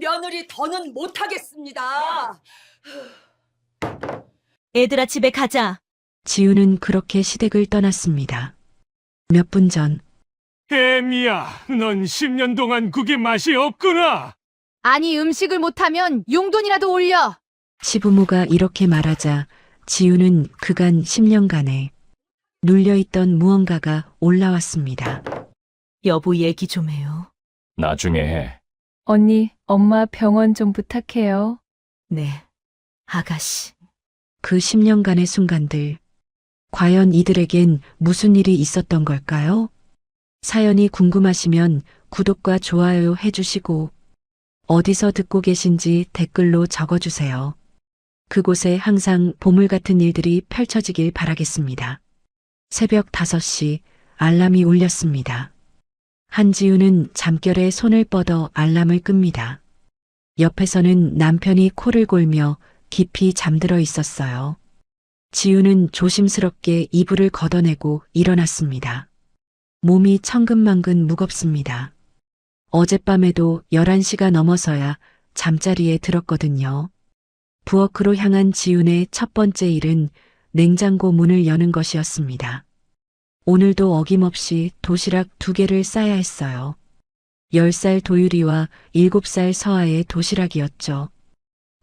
며느리 더는 못하겠습니다. 애들아, 집에 가자. 지우는 그렇게 시댁을 떠났습니다. 몇 분 전, 애미야, 넌 10년 동안 국에 맛이 없구나. 아니, 음식을 못하면 용돈이라도 올려. 시부모가 이렇게 말하자 지우는 그간 10년간에 눌려있던 무언가가 올라왔습니다. 여보, 얘기 좀 해요. 나중에 해. 언니, 엄마 병원 좀 부탁해요. 네, 아가씨. 그 10년간의 순간들, 과연 이들에겐 무슨 일이 있었던 걸까요? 사연이 궁금하시면 구독과 좋아요 해주시고 어디서 듣고 계신지 댓글로 적어주세요. 그곳에 항상 보물 같은 일들이 펼쳐지길 바라겠습니다. 새벽 5시 알람이 울렸습니다. 한지우는 잠결에 손을 뻗어 알람을 끕니다. 옆에서는 남편이 코를 골며 깊이 잠들어 있었어요. 지우는 조심스럽게 이불을 걷어내고 일어났습니다. 몸이 천근만근 무겁습니다. 어젯밤에도 11시가 넘어서야 잠자리에 들었거든요. 부엌으로 향한 지훈의 첫 번째 일은 냉장고 문을 여는 것이었습니다. 오늘도 어김없이 도시락 2개를 싸야 했어요. 10살 도유리와 7살 서아의 도시락이었죠.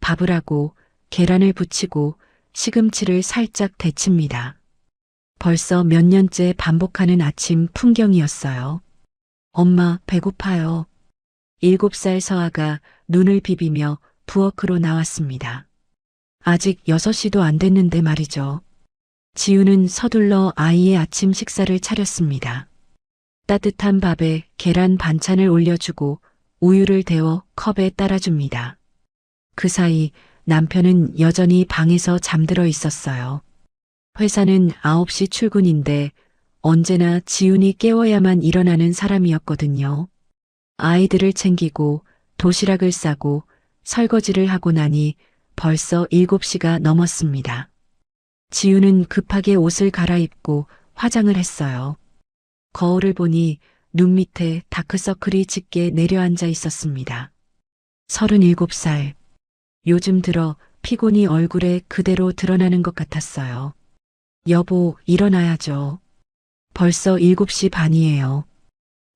밥을 하고 계란을 부치고 시금치를 살짝 데칩니다. 벌써 몇 년째 반복하는 아침 풍경이었어요. 엄마, 배고파요. 7살 서아가 눈을 비비며 부엌으로 나왔습니다. 아직 6시도 안 됐는데 말이죠. 지우는 서둘러 아이의 아침 식사를 차렸습니다. 따뜻한 밥에 계란 반찬을 올려주고 우유를 데워 컵에 따라줍니다. 그 사이 남편은 여전히 방에서 잠들어 있었어요. 회사는 9시 출근인데 언제나 지훈이 깨워야만 일어나는 사람이었거든요. 아이들을 챙기고 도시락을 싸고 설거지를 하고 나니 벌써 7시가 넘었습니다. 지훈은 급하게 옷을 갈아입고 화장을 했어요. 거울을 보니 눈 밑에 다크서클이 짙게 내려앉아 있었습니다. 37살. 요즘 들어 피곤이 얼굴에 그대로 드러나는 것 같았어요. 여보, 일어나야죠. 벌써 7시 반이에요.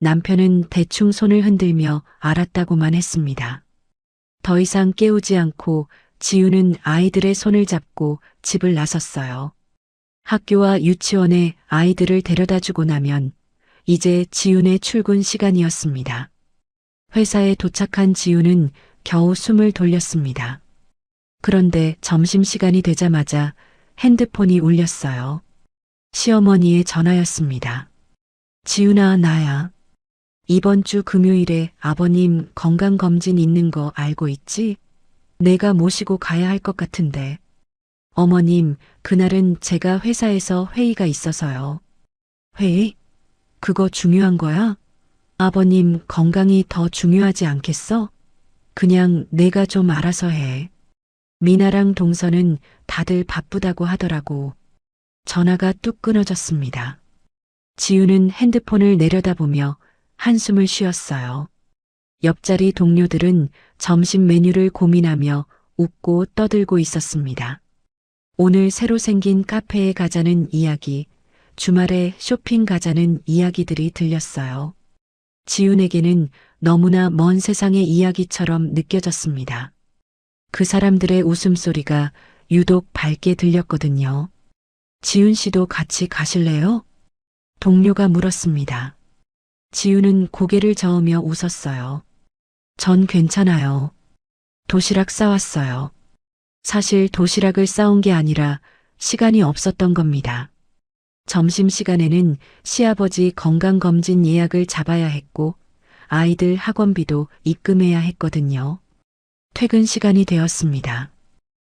남편은 대충 손을 흔들며 알았다고만 했습니다. 더 이상 깨우지 않고 지우는 아이들의 손을 잡고 집을 나섰어요. 학교와 유치원에 아이들을 데려다 주고 나면 이제 지훈의 출근 시간이었습니다. 회사에 도착한 지훈은 겨우 숨을 돌렸습니다. 그런데 점심시간이 되자마자 핸드폰이 울렸어요. 시어머니의 전화였습니다. 지훈아, 나야. 이번 주 금요일에 아버님 건강검진 있는 거 알고 있지? 내가 모시고 가야 할 것 같은데. 어머님, 그날은 제가 회사에서 회의가 있어서요. 회의? 그거 중요한 거야? 아버님 건강이 더 중요하지 않겠어? 그냥 내가 좀 알아서 해. 미나랑 동서는 다들 바쁘다고 하더라고. 전화가 뚝 끊어졌습니다. 지우는 핸드폰을 내려다보며 한숨을 쉬었어요. 옆자리 동료들은 점심 메뉴를 고민하며 웃고 떠들고 있었습니다. 오늘 새로 생긴 카페에 가자는 이야기, 주말에 쇼핑 가자는 이야기들이 들렸어요. 지훈에게는 너무나 먼 세상의 이야기처럼 느껴졌습니다. 그 사람들의 웃음소리가 유독 밝게 들렸거든요. 지훈 씨도 같이 가실래요? 동료가 물었습니다. 지훈은 고개를 저으며 웃었어요. 전 괜찮아요. 도시락 싸왔어요. 사실 도시락을 싸온 게 아니라 시간이 없었던 겁니다. 점심시간에는 시아버지 건강검진 예약을 잡아야 했고 아이들 학원비도 입금해야 했거든요. 퇴근 시간이 되었습니다.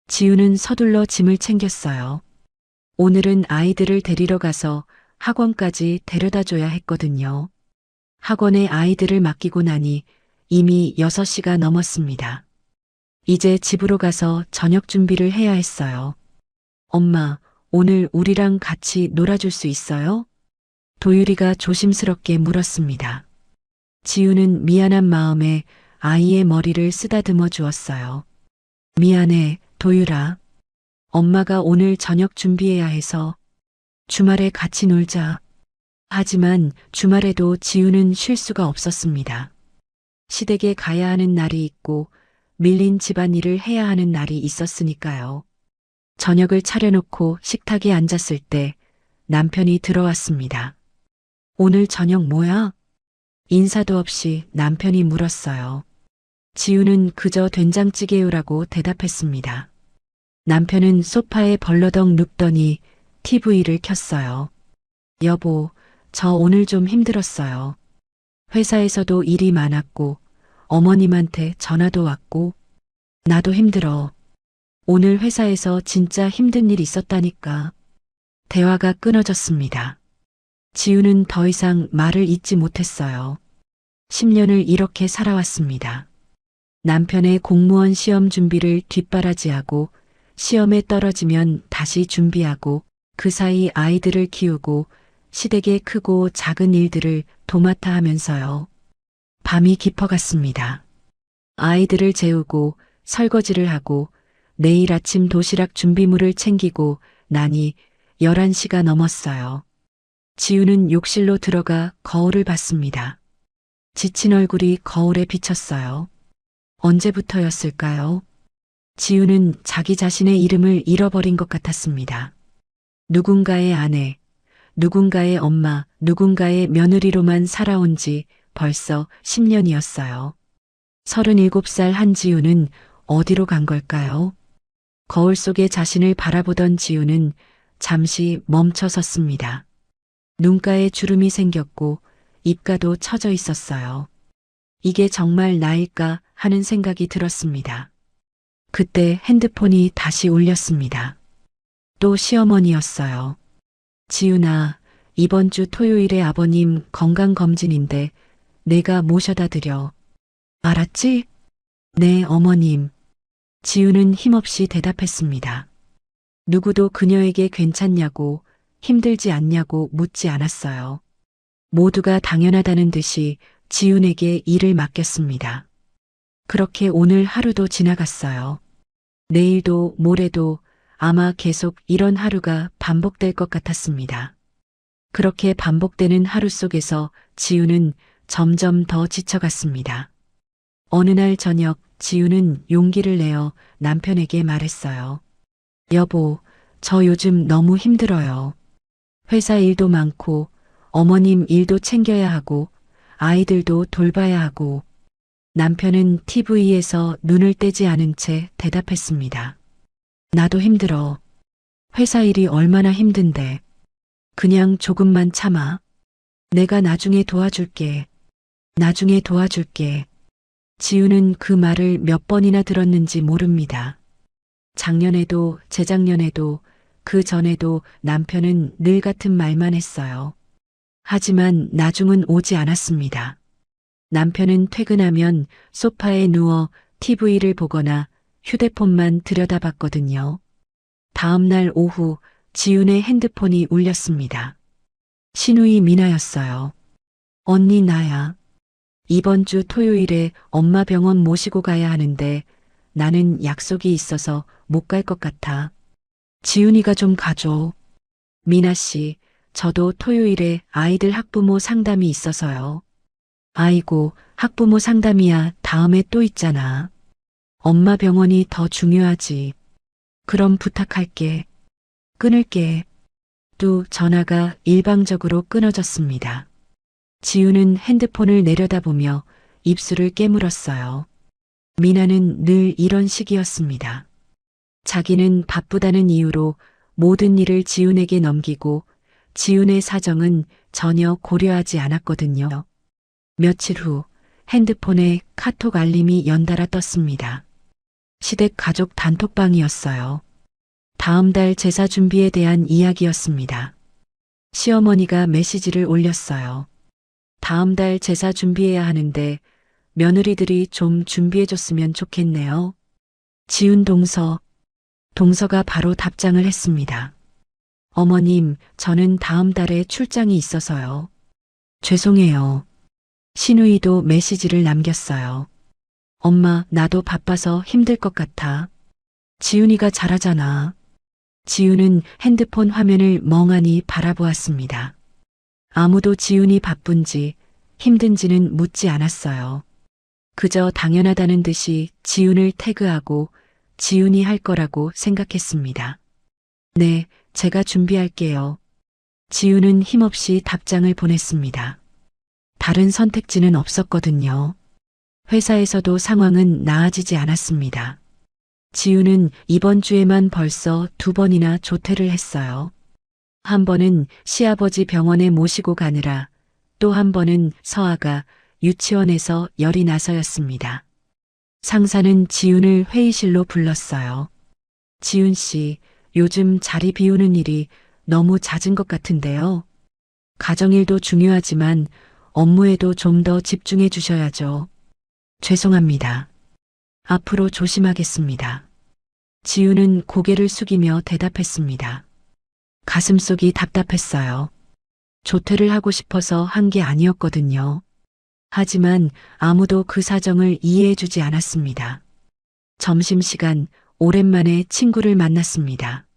지우는 서둘러 짐을 챙겼어요. 오늘은 아이들을 데리러 가서 학원까지 데려다 줘야 했거든요. 학원에 아이들을 맡기고 나니 이미 6시가 넘었습니다. 이제 집으로 가서 저녁 준비를 해야 했어요. 엄마, 오늘 우리랑 같이 놀아줄 수 있어요? 도유리가 조심스럽게 물었습니다. 지우는 미안한 마음에 아이의 머리를 쓰다듬어 주었어요. 미안해, 도유라. 엄마가 오늘 저녁 준비해야 해서 주말에 같이 놀자. 하지만 주말에도 지우는 쉴 수가 없었습니다. 시댁에 가야 하는 날이 있고 밀린 집안일을 해야 하는 날이 있었으니까요. 저녁을 차려놓고 식탁에 앉았을 때 남편이 들어왔습니다. 오늘 저녁 뭐야? 인사도 없이 남편이 물었어요. 지우는 그저 된장찌개요라고 대답했습니다. 남편은 소파에 벌러덩 눕더니 TV를 켰어요. 여보, 저 오늘 좀 힘들었어요. 회사에서도 일이 많았고 어머님한테 전화도 왔고 나도 힘들어. 오늘 회사에서 진짜 힘든 일 있었다니까. 대화가 끊어졌습니다. 지우는 더 이상 말을 잇지 못했어요. 10년을 이렇게 살아왔습니다. 남편의 공무원 시험 준비를 뒷바라지하고 시험에 떨어지면 다시 준비하고 그 사이 아이들을 키우고 시댁의 크고 작은 일들을 도맡아 하면서요. 밤이 깊어갔습니다. 아이들을 재우고 설거지를 하고 내일 아침 도시락 준비물을 챙기고 나니 11시가 넘었어요. 지우는 욕실로 들어가 거울을 봤습니다. 지친 얼굴이 거울에 비쳤어요. 언제부터였을까요? 지우는 자기 자신의 이름을 잃어버린 것 같았습니다. 누군가의 아내, 누군가의 엄마, 누군가의 며느리로만 살아온 지 벌써 10년이었어요. 37살 한지우는 어디로 간 걸까요? 거울 속에 자신을 바라보던 지우는 잠시 멈춰 섰습니다. 눈가에 주름이 생겼고 입가도 처져 있었어요. 이게 정말 나일까 하는 생각이 들었습니다. 그때 핸드폰이 다시 울렸습니다. 또 시어머니였어요. 지훈아, 이번 주 토요일에 아버님 건강검진인데 내가 모셔다 드려. 알았지? 네, 어머님. 지훈은 힘없이 대답했습니다. 누구도 그녀에게 괜찮냐고, 힘들지 않냐고 묻지 않았어요. 모두가 당연하다는 듯이 지훈에게 일을 맡겼습니다. 그렇게 오늘 하루도 지나갔어요. 내일도 모레도 아마 계속 이런 하루가 반복될 것 같았습니다. 그렇게 반복되는 하루 속에서 지우는 점점 더 지쳐갔습니다. 어느 날 저녁 지우는 용기를 내어 남편에게 말했어요. 여보, 저 요즘 너무 힘들어요. 회사 일도 많고 어머님 일도 챙겨야 하고 아이들도 돌봐야 하고. 남편은 TV에서 눈을 떼지 않은 채 대답했습니다. 나도 힘들어. 회사 일이 얼마나 힘든데. 그냥 조금만 참아. 내가 나중에 도와줄게. 나중에 도와줄게. 지우는 그 말을 몇 번이나 들었는지 모릅니다. 작년에도 재작년에도 그 전에도 남편은 늘 같은 말만 했어요. 하지만 나중은 오지 않았습니다. 남편은 퇴근하면 소파에 누워 TV를 보거나 휴대폰만 들여다봤거든요. 다음 날 오후 지훈의 핸드폰이 울렸습니다. 신우이 미나였어요. 언니 나야. 이번 주 토요일에 엄마 병원 모시고 가야 하는데 나는 약속이 있어서 못 갈 것 같아. 지훈이가 좀 가줘. 미나 씨, 저도 토요일에 아이들 학부모 상담이 있어서요. 아이고, 학부모 상담이야 다음에 또 있잖아. 엄마 병원이 더 중요하지. 그럼 부탁할게. 끊을게. 또 전화가 일방적으로 끊어졌습니다. 지우는 핸드폰을 내려다보며 입술을 깨물었어요. 미나는 늘 이런 식이었습니다. 자기는 바쁘다는 이유로 모든 일을 지훈에게 넘기고 지훈의 사정은 전혀 고려하지 않았거든요. 며칠 후 핸드폰에 카톡 알림이 연달아 떴습니다. 시댁 가족 단톡방이었어요. 다음 달 제사 준비에 대한 이야기였습니다. 시어머니가 메시지를 올렸어요. 다음 달 제사 준비해야 하는데 며느리들이 좀 준비해줬으면 좋겠네요. 지훈 동서가 바로 답장을 했습니다. 어머님, 저는 다음 달에 출장이 있어서요. 죄송해요. 신우이도 메시지를 남겼어요. 엄마, 나도 바빠서 힘들 것 같아. 지훈이가 잘하잖아. 지훈은 핸드폰 화면을 멍하니 바라보았습니다. 아무도 지훈이 바쁜지 힘든지는 묻지 않았어요. 그저 당연하다는 듯이 지훈을 태그하고 지훈이 할 거라고 생각했습니다. 네, 제가 준비할게요. 지훈은 힘없이 답장을 보냈습니다. 다른 선택지는 없었거든요. 회사에서도 상황은 나아지지 않았습니다. 지훈은 이번 주에만 벌써 2번이나 조퇴를 했어요. 한 번은 시아버지 병원에 모시고 가느라, 또 한 번은 서아가 유치원에서 열이 나서였습니다. 상사는 지훈을 회의실로 불렀어요. 지훈 씨, 요즘 자리 비우는 일이 너무 잦은 것 같은데요. 가정일도 중요하지만 업무에도 좀 더 집중해 주셔야죠. 죄송합니다. 앞으로 조심하겠습니다. 지훈은 고개를 숙이며 대답했습니다. 가슴속이 답답했어요. 조퇴를 하고 싶어서 한 게 아니었거든요. 하지만 아무도 그 사정을 이해해 주지 않았습니다. 점심시간 오랜만에 친구를 만났습니다.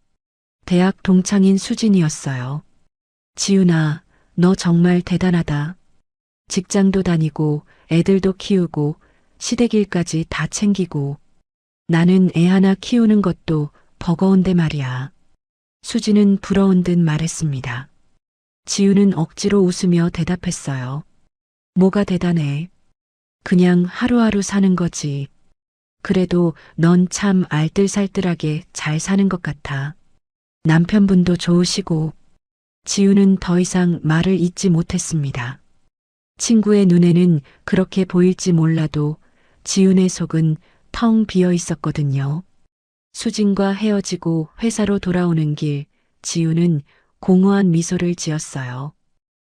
대학 동창인 수진이었어요. 지훈아, 너 정말 대단하다. 직장도 다니고 애들도 키우고 시댁일까지 다 챙기고 나는 애 하나 키우는 것도 버거운데 말이야. 수지는 부러운 듯 말했습니다. 지훈은 억지로 웃으며 대답했어요. 뭐가 대단해. 그냥 하루하루 사는 거지. 그래도 넌 참 알뜰살뜰하게 잘 사는 것 같아. 남편분도 좋으시고. 지훈은 더 이상 말을 잇지 못했습니다. 친구의 눈에는 그렇게 보일지 몰라도 지훈의 속은 텅 비어 있었거든요. 수진과 헤어지고 회사로 돌아오는 길, 지훈은 공허한 미소를 지었어요.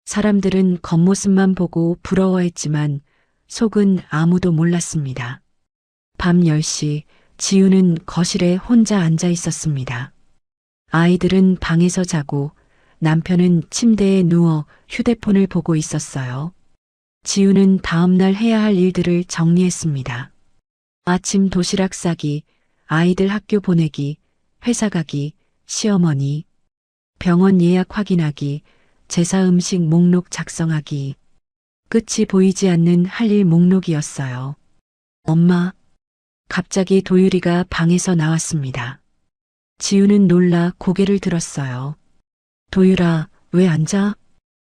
사람들은 겉모습만 보고 부러워했지만 속은 아무도 몰랐습니다. 밤 10시, 지훈은 거실에 혼자 앉아 있었습니다. 아이들은 방에서 자고 남편은 침대에 누워 휴대폰을 보고 있었어요. 지훈은 다음날 해야 할 일들을 정리했습니다. 아침 도시락 싸기, 아이들 학교 보내기, 회사 가기, 시어머니, 병원 예약 확인하기, 제사 음식 목록 작성하기. 끝이 보이지 않는 할 일 목록이었어요. 엄마. 갑자기 도유리가 방에서 나왔습니다. 지훈은 놀라 고개를 들었어요. 도유라, 왜 앉아?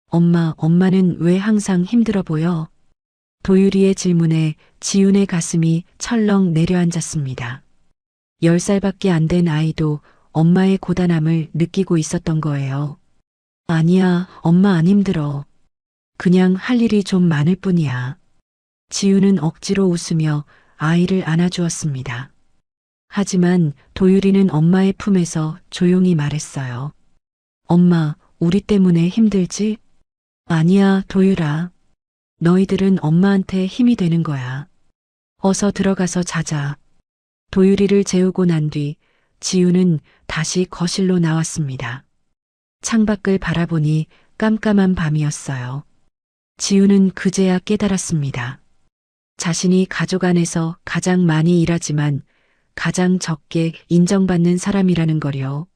엄마는 왜 항상 힘들어 보여? 도유리의 질문에 지훈의 가슴이 철렁 내려앉았습니다. 10살밖에 안 된 아이도 엄마의 고단함을 느끼고 있었던 거예요. 아니야, 엄마 안 힘들어. 그냥 할 일이 좀 많을 뿐이야. 지훈은 억지로 웃으며 아이를 안아주었습니다. 하지만 도유리는 엄마의 품에서 조용히 말했어요. 엄마, 우리 때문에 힘들지? 아니야, 도유라. 너희들은 엄마한테 힘이 되는 거야. 어서 들어가서 자자. 도유리를 재우고 난 뒤 지훈은 다시 거실로 나왔습니다. 창밖을 바라보니 깜깜한 밤이었어요. 지훈은 그제야 깨달았습니다. 자신이 가족 안에서 가장 많이 일하지만 가장 적게 인정받는 사람이라는 걸요.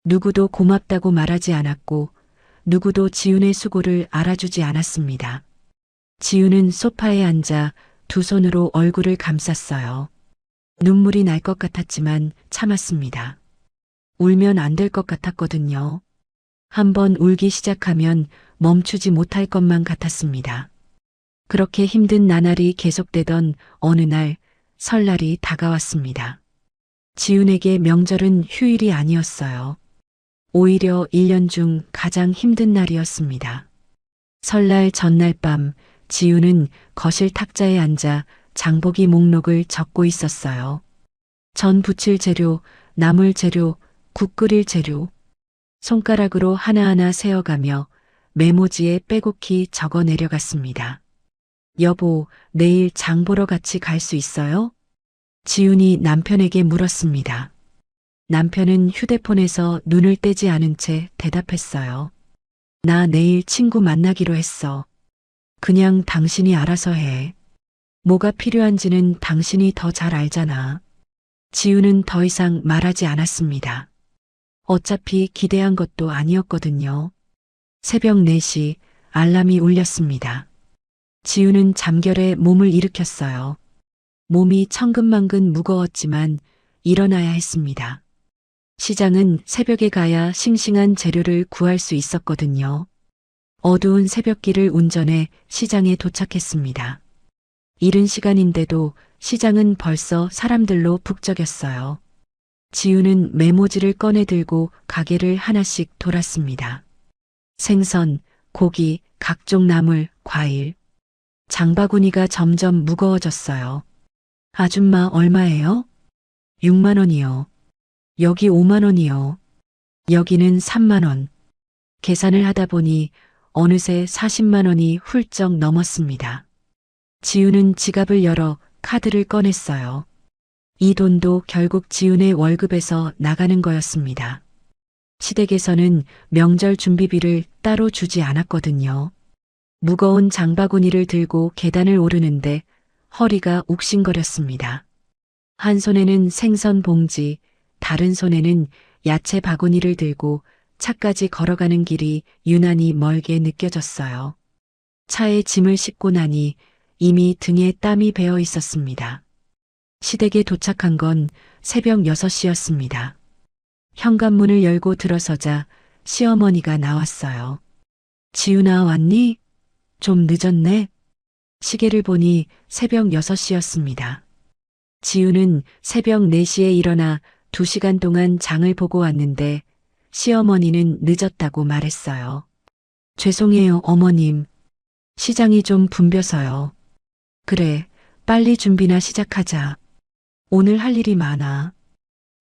누구도 고맙다고 말하지 않았고 누구도 지훈의 수고를 알아주지 않았습니다. 지훈은 소파에 앉아 두 손으로 얼굴을 감쌌어요. 눈물이 날 것 같았지만 참았습니다. 울면 안 될 것 같았거든요. 한번 울기 시작하면 멈추지 못할 것만 같았습니다. 그렇게 힘든 나날이 계속되던 어느 날 설날이 다가왔습니다. 지훈에게 명절은 휴일이 아니었어요. 오히려 1년 중 가장 힘든 날이었습니다. 설날 전날 밤 지훈은 거실 탁자에 앉아 장보기 목록을 적고 있었어요. 전 부칠 재료, 나물 재료, 국 끓일 재료. 손가락으로 하나하나 세어가며 메모지에 빼곡히 적어 내려갔습니다. 여보, 내일 장 보러 같이 갈 수 있어요? 지훈이 남편에게 물었습니다. 남편은 휴대폰에서 눈을 떼지 않은 채 대답했어요. 나 내일 친구 만나기로 했어. 그냥 당신이 알아서 해. 뭐가 필요한지는 당신이 더 잘 알잖아. 지우는 더 이상 말하지 않았습니다. 어차피 기대한 것도 아니었거든요. 새벽 4시 알람이 울렸습니다. 지우는 잠결에 몸을 일으켰어요. 몸이 천근만근 무거웠지만 일어나야 했습니다. 시장은 새벽에 가야 싱싱한 재료를 구할 수 있었거든요. 어두운 새벽길을 운전해 시장에 도착했습니다. 이른 시간인데도 시장은 벌써 사람들로 북적였어요. 지우는 메모지를 꺼내 들고 가게를 하나씩 돌았습니다. 생선, 고기, 각종 나물, 과일. 장바구니가 점점 무거워졌어요. 아줌마 얼마예요? 6만 원이요. 여기 5만 원이요. 여기는 3만 원. 계산을 하다 보니 어느새 40만 원이 훌쩍 넘었습니다. 지우는 지갑을 열어 카드를 꺼냈어요. 이 돈도 결국 지훈의 월급에서 나가는 거였습니다. 시댁에서는 명절 준비비를 따로 주지 않았거든요. 무거운 장바구니를 들고 계단을 오르는데 허리가 욱신거렸습니다. 한 손에는 생선 봉지, 다른 손에는 야채 바구니를 들고 차까지 걸어가는 길이 유난히 멀게 느껴졌어요. 차에 짐을 싣고 나니 이미 등에 땀이 배어 있었습니다. 시댁에 도착한 건 새벽 6시였습니다. 현관문을 열고 들어서자 시어머니가 나왔어요. 지훈아 왔니? 좀 늦었네. 시계를 보니 새벽 6시였습니다. 지훈은 새벽 4시에 일어나 2시간 동안 장을 보고 왔는데 시어머니는 늦었다고 말했어요. 죄송해요, 어머님. 시장이 좀 붐벼서요. 그래, 빨리 준비나 시작하자. 오늘 할 일이 많아.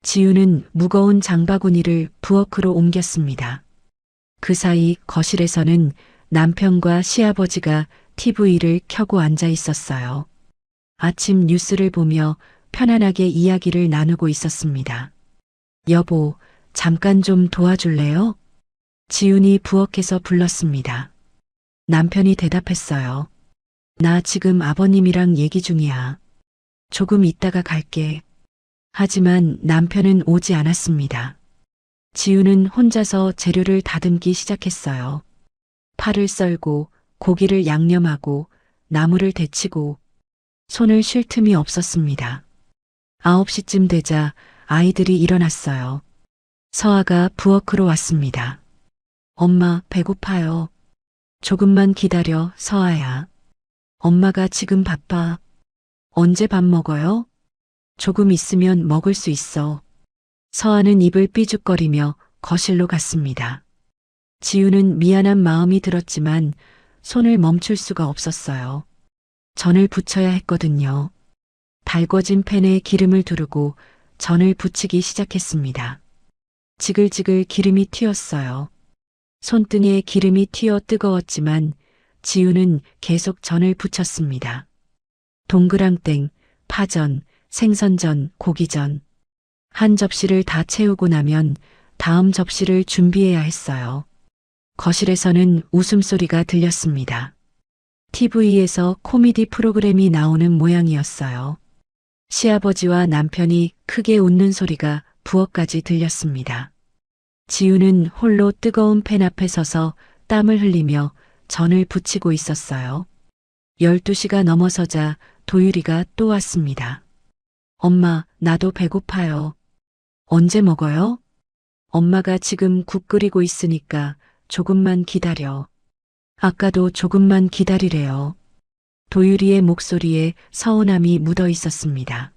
지우는 무거운 장바구니를 부엌으로 옮겼습니다. 그 사이 거실에서는 남편과 시아버지가 TV를 켜고 앉아 있었어요. 아침 뉴스를 보며 편안하게 이야기를 나누고 있었습니다. 여보, 잠깐 좀 도와줄래요? 지훈이 부엌에서 불렀습니다. 남편이 대답했어요. 나 지금 아버님이랑 얘기 중이야. 조금 있다가 갈게. 하지만 남편은 오지 않았습니다. 지훈은 혼자서 재료를 다듬기 시작했어요. 파를 썰고 고기를 양념하고 나물을 데치고 손을 쉴 틈이 없었습니다. 9시쯤 되자 아이들이 일어났어요. 서아가 부엌으로 왔습니다. 엄마, 배고파요. 조금만 기다려, 서아야. 엄마가 지금 바빠. 언제 밥 먹어요? 조금 있으면 먹을 수 있어. 서아는 입을 삐죽거리며 거실로 갔습니다. 지우는 미안한 마음이 들었지만 손을 멈출 수가 없었어요. 전을 부쳐야 했거든요. 달궈진 팬에 기름을 두르고 전을 부치기 시작했습니다. 지글지글 기름이 튀었어요. 손등에 기름이 튀어 뜨거웠지만 지우는 계속 전을 부쳤습니다. 동그랑땡, 파전, 생선전, 고기전. 한 접시를 다 채우고 나면 다음 접시를 준비해야 했어요. 거실에서는 웃음소리가 들렸습니다. TV에서 코미디 프로그램이 나오는 모양이었어요. 시아버지와 남편이 크게 웃는 소리가 부엌까지 들렸습니다. 지우는 홀로 뜨거운 팬 앞에 서서 땀을 흘리며 전을 부치고 있었어요. 12시가 넘어서자 도유리가 또 왔습니다. 엄마, 나도 배고파요. 언제 먹어요? 엄마가 지금 국 끓이고 있으니까 조금만 기다려. 아까도 조금만 기다리래요. 도유리의 목소리에 서운함이 묻어 있었습니다.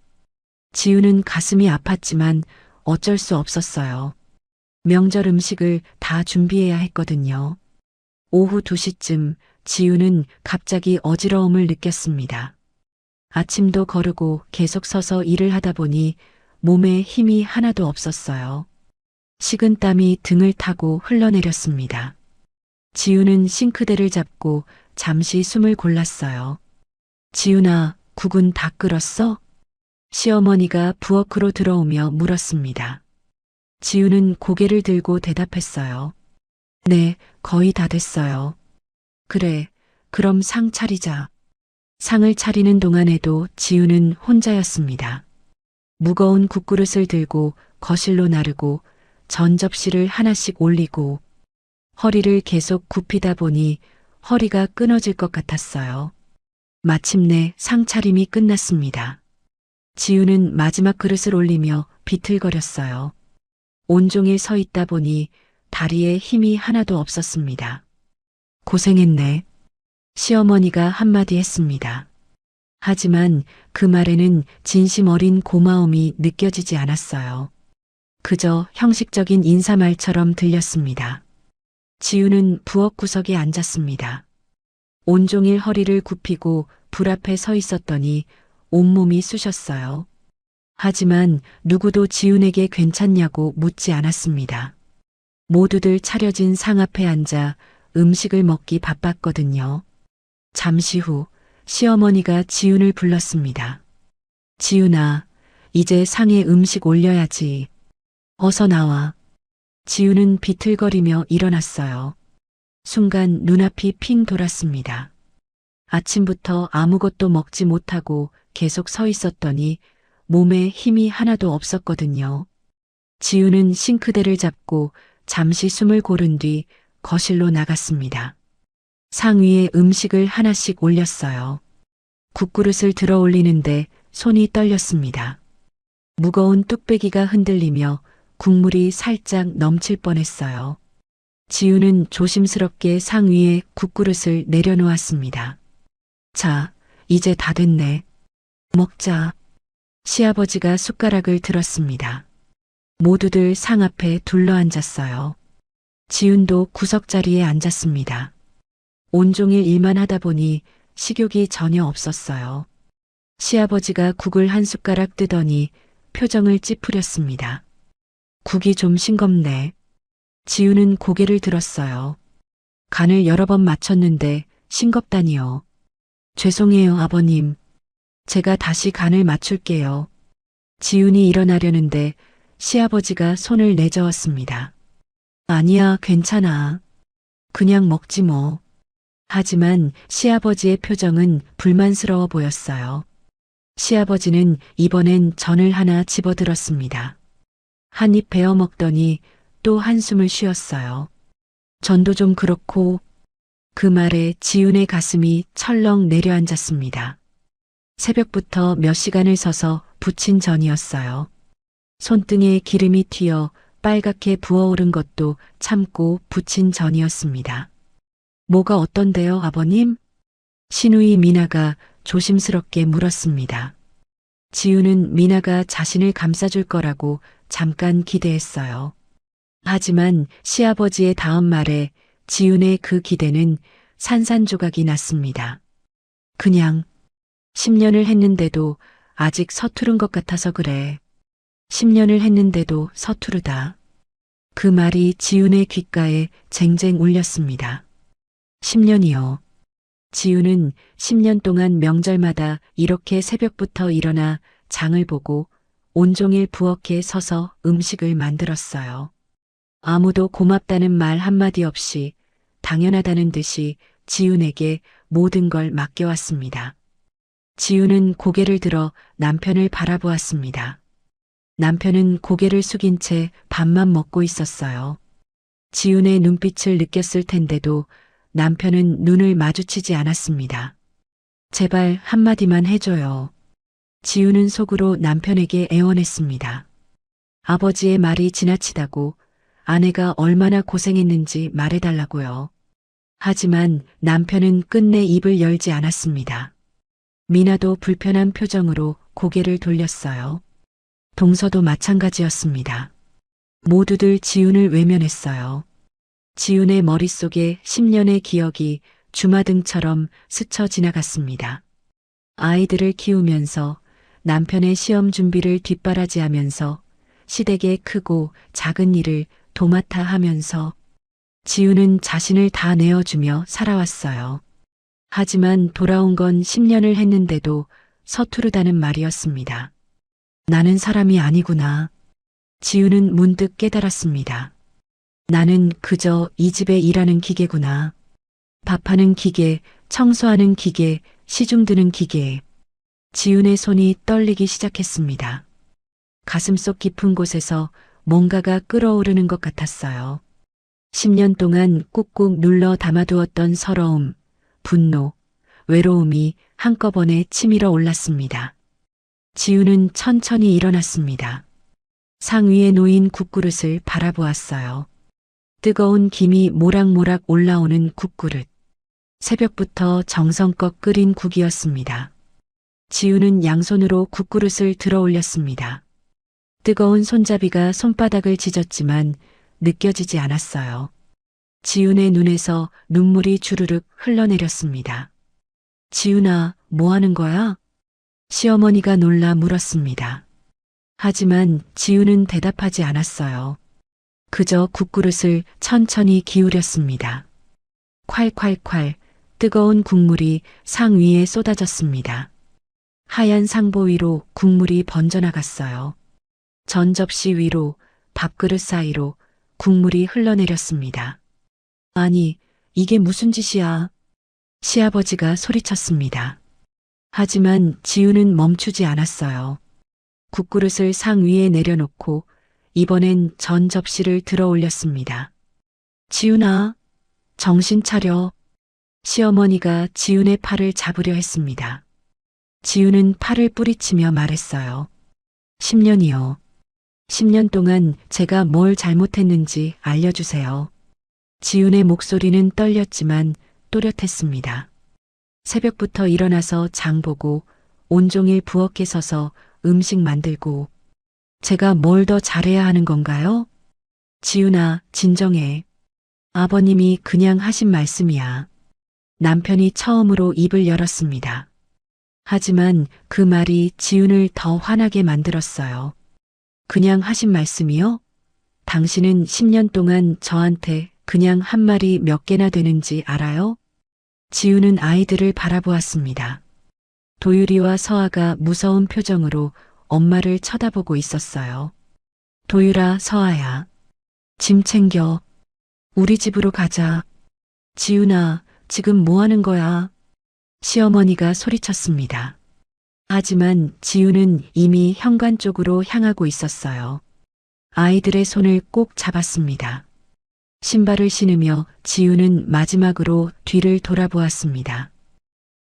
지우는 가슴이 아팠지만 어쩔 수 없었어요. 명절 음식을 다 준비해야 했거든요. 오후 2시쯤 지우는 갑자기 어지러움을 느꼈습니다. 아침도 거르고 계속 서서 일을 하다 보니 몸에 힘이 하나도 없었어요. 식은 땀이 등을 타고 흘러내렸습니다. 지우는 싱크대를 잡고 잠시 숨을 골랐어요. 지훈아, 국은 다 끓었어? 시어머니가 부엌으로 들어오며 물었습니다. 지우는 고개를 들고 대답했어요. 네, 거의 다 됐어요. 그래, 그럼 상 차리자. 상을 차리는 동안에도 지우는 혼자였습니다. 무거운 국그릇을 들고 거실로 나르고 전 접시를 하나씩 올리고 허리를 계속 굽히다 보니 허리가 끊어질 것 같았어요. 마침내 상차림이 끝났습니다. 지우는 마지막 그릇을 올리며 비틀거렸어요. 온종일 서 있다 보니 다리에 힘이 하나도 없었습니다. 고생했네. 시어머니가 한마디 했습니다. 하지만 그 말에는 진심 어린 고마움이 느껴지지 않았어요. 그저 형식적인 인사말처럼 들렸습니다. 지우는 부엌 구석에 앉았습니다. 온종일 허리를 굽히고 불 앞에 서 있었더니 온몸이 쑤셨어요. 하지만 누구도 지훈에게 괜찮냐고 묻지 않았습니다. 모두들 차려진 상 앞에 앉아 음식을 먹기 바빴거든요. 잠시 후 시어머니가 지훈을 불렀습니다. 지훈아, 이제 상에 음식 올려야지. 어서 나와. 지훈은 비틀거리며 일어났어요. 순간 눈앞이 핑 돌았습니다. 아침부터 아무것도 먹지 못하고 계속 서 있었더니 몸에 힘이 하나도 없었거든요. 지훈은 싱크대를 잡고 잠시 숨을 고른 뒤 거실로 나갔습니다. 상 위에 음식을 하나씩 올렸어요. 국그릇을 들어 올리는데 손이 떨렸습니다. 무거운 뚝배기가 흔들리며 국물이 살짝 넘칠 뻔했어요. 지우는 조심스럽게 상 위에 국그릇을 내려놓았습니다. 자, 이제 다 됐네. 먹자. 시아버지가 숟가락을 들었습니다. 모두들 상 앞에 둘러앉았어요. 지훈도 구석자리에 앉았습니다. 온종일 일만 하다 보니 식욕이 전혀 없었어요. 시아버지가 국을 한 숟가락 뜨더니 표정을 찌푸렸습니다. 국이 좀 싱겁네. 지우는 고개를 들었어요. 간을 여러 번 맞췄는데 싱겁다니요. 죄송해요, 아버님. 제가 다시 간을 맞출게요. 지훈이 일어나려는데 시아버지가 손을 내저었습니다. 아니야, 괜찮아. 그냥 먹지 뭐. 하지만 시아버지의 표정은 불만스러워 보였어요. 시아버지는 이번엔 전을 하나 집어들었습니다. 한 입 베어 먹더니 또 한숨을 쉬었어요. 전도 좀 그렇고. 그 말에 지훈의 가슴이 철렁 내려앉았습니다. 새벽부터 몇 시간을 서서 부친 전이었어요. 손등에 기름이 튀어 빨갛게 부어오른 것도 참고 부친 전이었습니다. 뭐가 어떤데요, 아버님? 시누이 미나가 조심스럽게 물었습니다. 지우는 미나가 자신을 감싸줄 거라고 잠깐 기대했어요. 하지만 시아버지의 다음 말에 지훈의 그 기대는 산산조각이 났습니다. 그냥 10년을 했는데도 아직 서투른 것 같아서 그래. 10년을 했는데도 서투르다. 그 말이 지훈의 귓가에 쟁쟁 울렸습니다. 10년이요. 지훈은 10년 동안 명절마다 이렇게 새벽부터 일어나 장을 보고 온종일 부엌에 서서 음식을 만들었어요. 아무도 고맙다는 말 한마디 없이 당연하다는 듯이 지훈에게 모든 걸 맡겨왔습니다. 지훈은 고개를 들어 남편을 바라보았습니다. 남편은 고개를 숙인 채 밥만 먹고 있었어요. 지훈의 눈빛을 느꼈을 텐데도 남편은 눈을 마주치지 않았습니다. 제발 한마디만 해줘요. 지훈은 속으로 남편에게 애원했습니다. 아버지의 말이 지나치다고 아내가 얼마나 고생했는지 말해달라고요. 하지만 남편은 끝내 입을 열지 않았습니다. 미나도 불편한 표정으로 고개를 돌렸어요. 동서도 마찬가지였습니다. 모두들 지훈을 외면했어요. 지훈의 머릿속에 10년의 기억이 주마등처럼 스쳐 지나갔습니다. 아이들을 키우면서 남편의 시험 준비를 뒷바라지하면서 시댁의 크고 작은 일을 도맡아 하면서 지훈은 자신을 다 내어주며 살아왔어요. 하지만 돌아온 건 10년을 했는데도 서투르다는 말이었습니다. 나는 사람이 아니구나. 지훈은 문득 깨달았습니다. 나는 그저 이 집에 일하는 기계구나. 밥하는 기계, 청소하는 기계, 시중드는 기계에 지훈의 손이 떨리기 시작했습니다. 가슴속 깊은 곳에서 뭔가가 끓어오르는 것 같았어요. 10년 동안 꾹꾹 눌러 담아두었던 서러움, 분노, 외로움이 한꺼번에 치밀어 올랐습니다. 지훈은 천천히 일어났습니다. 상 위에 놓인 국그릇을 바라보았어요. 뜨거운 김이 모락모락 올라오는 국그릇. 새벽부터 정성껏 끓인 국이었습니다. 지훈은 양손으로 국그릇을 들어 올렸습니다. 뜨거운 손잡이가 손바닥을 찢었지만 느껴지지 않았어요. 지훈의 눈에서 눈물이 주르륵 흘러내렸습니다. 지훈아, 뭐 하는 거야? 시어머니가 놀라 물었습니다. 하지만 지훈은 대답하지 않았어요. 그저 국그릇을 천천히 기울였습니다. 콸콸콸 뜨거운 국물이 상 위에 쏟아졌습니다. 하얀 상보 위로 국물이 번져나갔어요. 전 접시 위로 밥그릇 사이로 국물이 흘러내렸습니다. 아니, 이게 무슨 짓이야? 시아버지가 소리쳤습니다. 하지만 지훈은 멈추지 않았어요. 국그릇을 상 위에 내려놓고 이번엔 전 접시를 들어 올렸습니다. 지훈아, 정신 차려. 시어머니가 지훈의 팔을 잡으려 했습니다. 지훈은 팔을 뿌리치며 말했어요. 10년이요. 10년 동안 제가 뭘 잘못했는지 알려주세요. 지훈의 목소리는 떨렸지만 또렷했습니다. 새벽부터 일어나서 장 보고 온종일 부엌에 서서 음식 만들고 제가 뭘 더 잘해야 하는 건가요? 지훈아, 진정해. 아버님이 그냥 하신 말씀이야. 남편이 처음으로 입을 열었습니다. 하지만 그 말이 지훈을 더 화나게 만들었어요. 그냥 하신 말씀이요? 당신은 10년 동안 저한테 그냥 한 말이 몇 개나 되는지 알아요? 지훈은 아이들을 바라보았습니다. 도유리와 서아가 무서운 표정으로 엄마를 쳐다보고 있었어요. 도유라, 서아야. 짐 챙겨. 우리 집으로 가자. 지훈아, 지금 뭐 하는 거야? 시어머니가 소리쳤습니다. 하지만 지훈은 이미 현관 쪽으로 향하고 있었어요. 아이들의 손을 꼭 잡았습니다. 신발을 신으며 지훈은 마지막으로 뒤를 돌아보았습니다.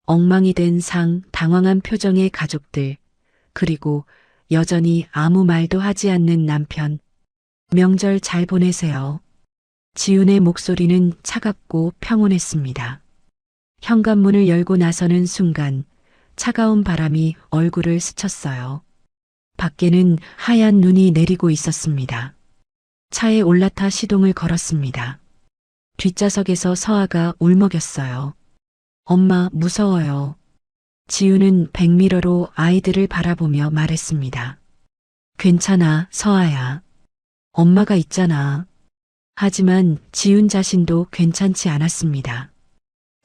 엉망이 된 상, 당황한 표정의 가족들, 그리고 여전히 아무 말도 하지 않는 남편. 명절 잘 보내세요. 지훈의 목소리는 차갑고 평온했습니다. 현관문을 열고 나서는 순간 차가운 바람이 얼굴을 스쳤어요. 밖에는 하얀 눈이 내리고 있었습니다. 차에 올라타 시동을 걸었습니다. 뒷좌석에서 서아가 울먹였어요. 엄마, 무서워요. 지훈은 백미러로 아이들을 바라보며 말했습니다. 괜찮아, 서아야. 엄마가 있잖아. 하지만 지훈 자신도 괜찮지 않았습니다.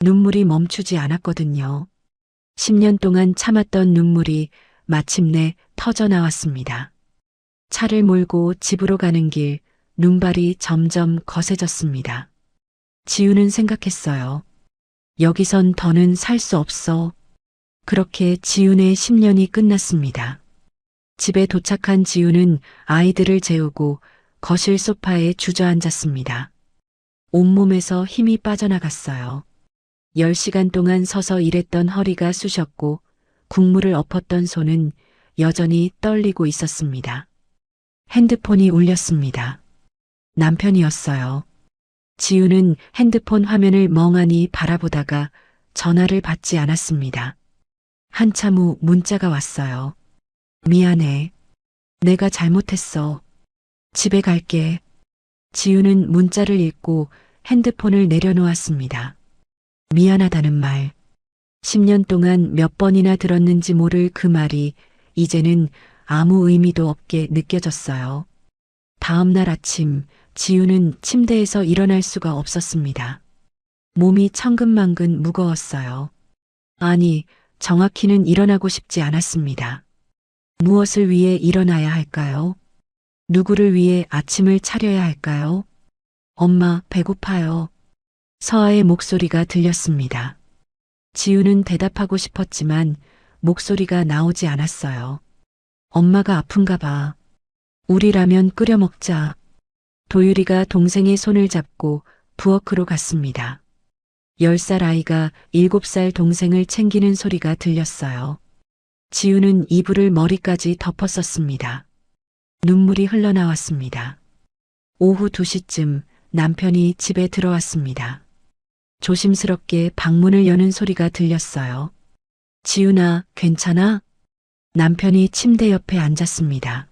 눈물이 멈추지 않았거든요. 10년 동안 참았던 눈물이 마침내 터져나왔습니다. 차를 몰고 집으로 가는 길, 눈발이 점점 거세졌습니다. 지훈은 생각했어요. 여기선 더는 살 수 없어. 그렇게 지훈의 10년이 끝났습니다. 집에 도착한 지훈은 아이들을 재우고 거실 소파에 주저앉았습니다. 온몸에서 힘이 빠져나갔어요. 10시간 동안 서서 일했던 허리가 쑤셨고 국물을 엎었던 손은 여전히 떨리고 있었습니다. 핸드폰이 울렸습니다. 남편이었어요. 지훈은 핸드폰 화면을 멍하니 바라보다가 전화를 받지 않았습니다. 한참 후 문자가 왔어요. 미안해. 내가 잘못했어. 집에 갈게. 지훈은 문자를 읽고 핸드폰을 내려놓았습니다. 미안하다는 말. 10년 동안 몇 번이나 들었는지 모를 그 말이 이제는 아무 의미도 없게 느껴졌어요. 다음 날 아침 지훈은 침대에서 일어날 수가 없었습니다. 몸이 천근만근 무거웠어요. 아니, 정확히는 일어나고 싶지 않았습니다. 무엇을 위해 일어나야 할까요? 누구를 위해 아침을 차려야 할까요? 엄마, 배고파요. 서아의 목소리가 들렸습니다. 지우는 대답하고 싶었지만 목소리가 나오지 않았어요. 엄마가 아픈가 봐. 우리 라면 끓여 먹자. 도유리가 동생의 손을 잡고 부엌으로 갔습니다. 10살 아이가 7살 동생을 챙기는 소리가 들렸어요. 지우는 이불을 머리까지 덮었었습니다. 눈물이 흘러나왔습니다. 오후 2시쯤 남편이 집에 들어왔습니다. 조심스럽게 방문을 여는 소리가 들렸어요. 지훈아, 괜찮아? 남편이 침대 옆에 앉았습니다.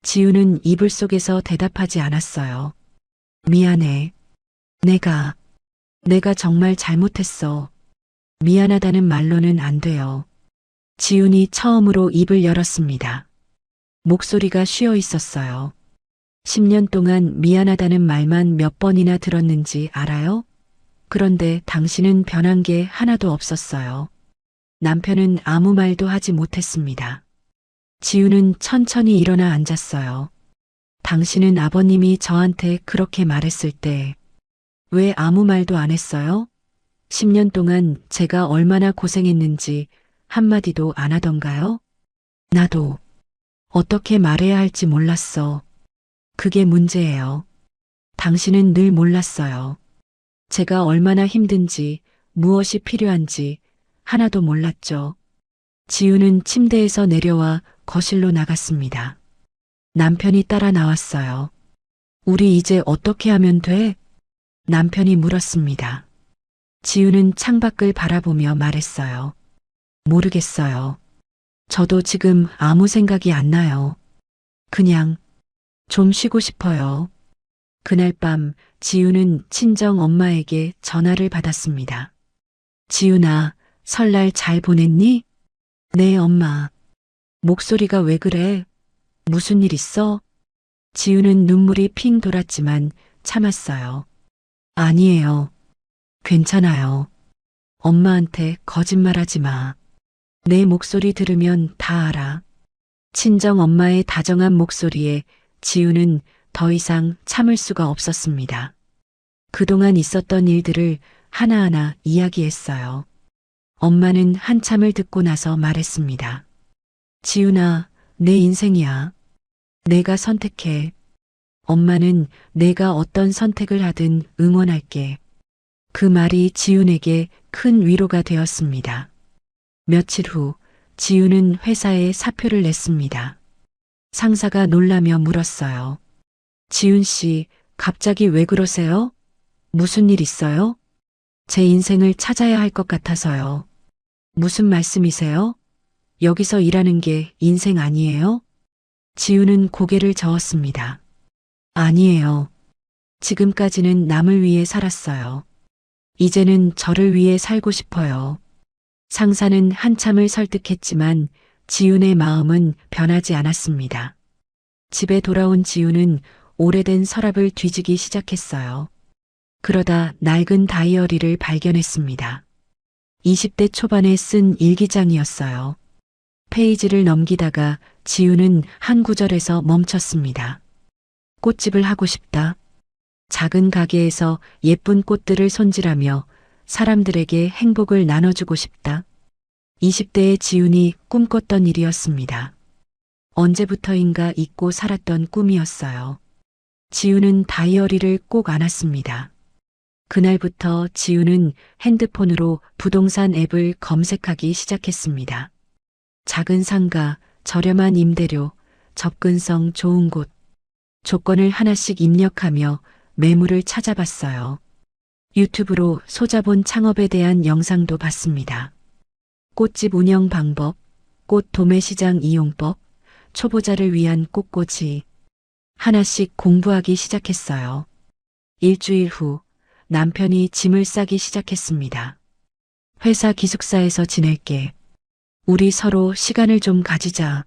지훈은 이불 속에서 대답하지 않았어요. 미안해. 내가 정말 잘못했어. 미안하다는 말로는 안 돼요. 지훈이 처음으로 입을 열었습니다. 목소리가 쉬어 있었어요. 10년 동안 미안하다는 말만 몇 번이나 들었는지 알아요? 그런데 당신은 변한 게 하나도 없었어요. 남편은 아무 말도 하지 못했습니다. 지우는 천천히 일어나 앉았어요. 당신은 아버님이 저한테 그렇게 말했을 때 왜 아무 말도 안 했어요? 10년 동안 제가 얼마나 고생했는지 한마디도 안 하던가요? 나도 어떻게 말해야 할지 몰랐어. 그게 문제예요. 당신은 늘 몰랐어요. 제가 얼마나 힘든지, 무엇이 필요한지 하나도 몰랐죠. 지우는 침대에서 내려와 거실로 나갔습니다. 남편이 따라 나왔어요. 우리 이제 어떻게 하면 돼? 남편이 물었습니다. 지우는 창밖을 바라보며 말했어요. 모르겠어요. 저도 지금 아무 생각이 안 나요. 그냥 좀 쉬고 싶어요. 그날 밤 지우는 친정 엄마에게 전화를 받았습니다. 지우나, 설날 잘 보냈니? 네, 엄마. 목소리가 왜 그래? 무슨 일 있어? 지우는 눈물이 핑 돌았지만 참았어요. 아니에요. 괜찮아요. 엄마한테 거짓말하지 마. 내 목소리 들으면 다 알아. 친정 엄마의 다정한 목소리에 지우는 더 이상 참을 수가 없었습니다. 그동안 있었던 일들을 하나하나 이야기했어요. 엄마는 한참을 듣고 나서 말했습니다. 지우나, 내 인생이야. 내가 선택해. 엄마는 내가 어떤 선택을 하든 응원할게. 그 말이 지훈에게 큰 위로가 되었습니다. 며칠 후 지훈은 회사에 사표를 냈습니다. 상사가 놀라며 물었어요. 지훈 씨, 갑자기 왜 그러세요? 무슨 일 있어요? 제 인생을 찾아야 할 것 같아서요. 무슨 말씀이세요? 여기서 일하는 게 인생 아니에요? 지훈은 고개를 저었습니다. 아니에요. 지금까지는 남을 위해 살았어요. 이제는 저를 위해 살고 싶어요. 상사는 한참을 설득했지만 지훈의 마음은 변하지 않았습니다. 집에 돌아온 지훈은 오래된 서랍을 뒤지기 시작했어요. 그러다 낡은 다이어리를 발견했습니다. 20대 초반에 쓴 일기장이었어요. 페이지를 넘기다가 지훈은 한 구절에서 멈췄습니다. 꽃집을 하고 싶다. 작은 가게에서 예쁜 꽃들을 손질하며 사람들에게 행복을 나눠주고 싶다. 20대의 지훈이 꿈꿨던 일이었습니다. 언제부터인가 잊고 살았던 꿈이었어요. 지훈은 다이어리를 꼭 안았습니다. 그날부터 지훈은 핸드폰으로 부동산 앱을 검색하기 시작했습니다. 작은 상가, 저렴한 임대료, 접근성 좋은 곳, 조건을 하나씩 입력하며 매물을 찾아봤어요. 유튜브로 소자본 창업에 대한 영상도 봤습니다. 꽃집 운영 방법, 꽃 도매시장 이용법, 초보자를 위한 꽃꽂이. 하나씩 공부하기 시작했어요. 일주일 후 남편이 짐을 싸기 시작했습니다. 회사 기숙사에서 지낼게. 우리 서로 시간을 좀 가지자.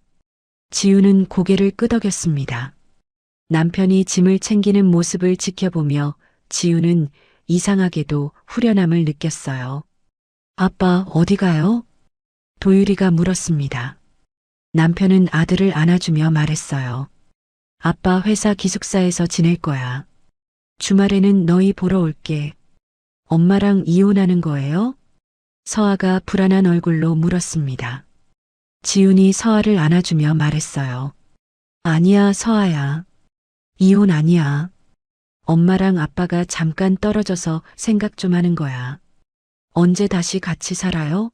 지우는 고개를 끄덕였습니다. 남편이 짐을 챙기는 모습을 지켜보며 지우는 이상하게도 후련함을 느꼈어요. 아빠 어디 가요? 도유리가 물었습니다. 남편은 아들을 안아주며 말했어요. 아빠 회사 기숙사에서 지낼 거야. 주말에는 너희 보러 올게. 엄마랑 이혼하는 거예요? 서아가 불안한 얼굴로 물었습니다. 지훈이 서아를 안아주며 말했어요. 아니야, 서아야. 이혼 아니야. 엄마랑 아빠가 잠깐 떨어져서 생각 좀 하는 거야. 언제 다시 같이 살아요?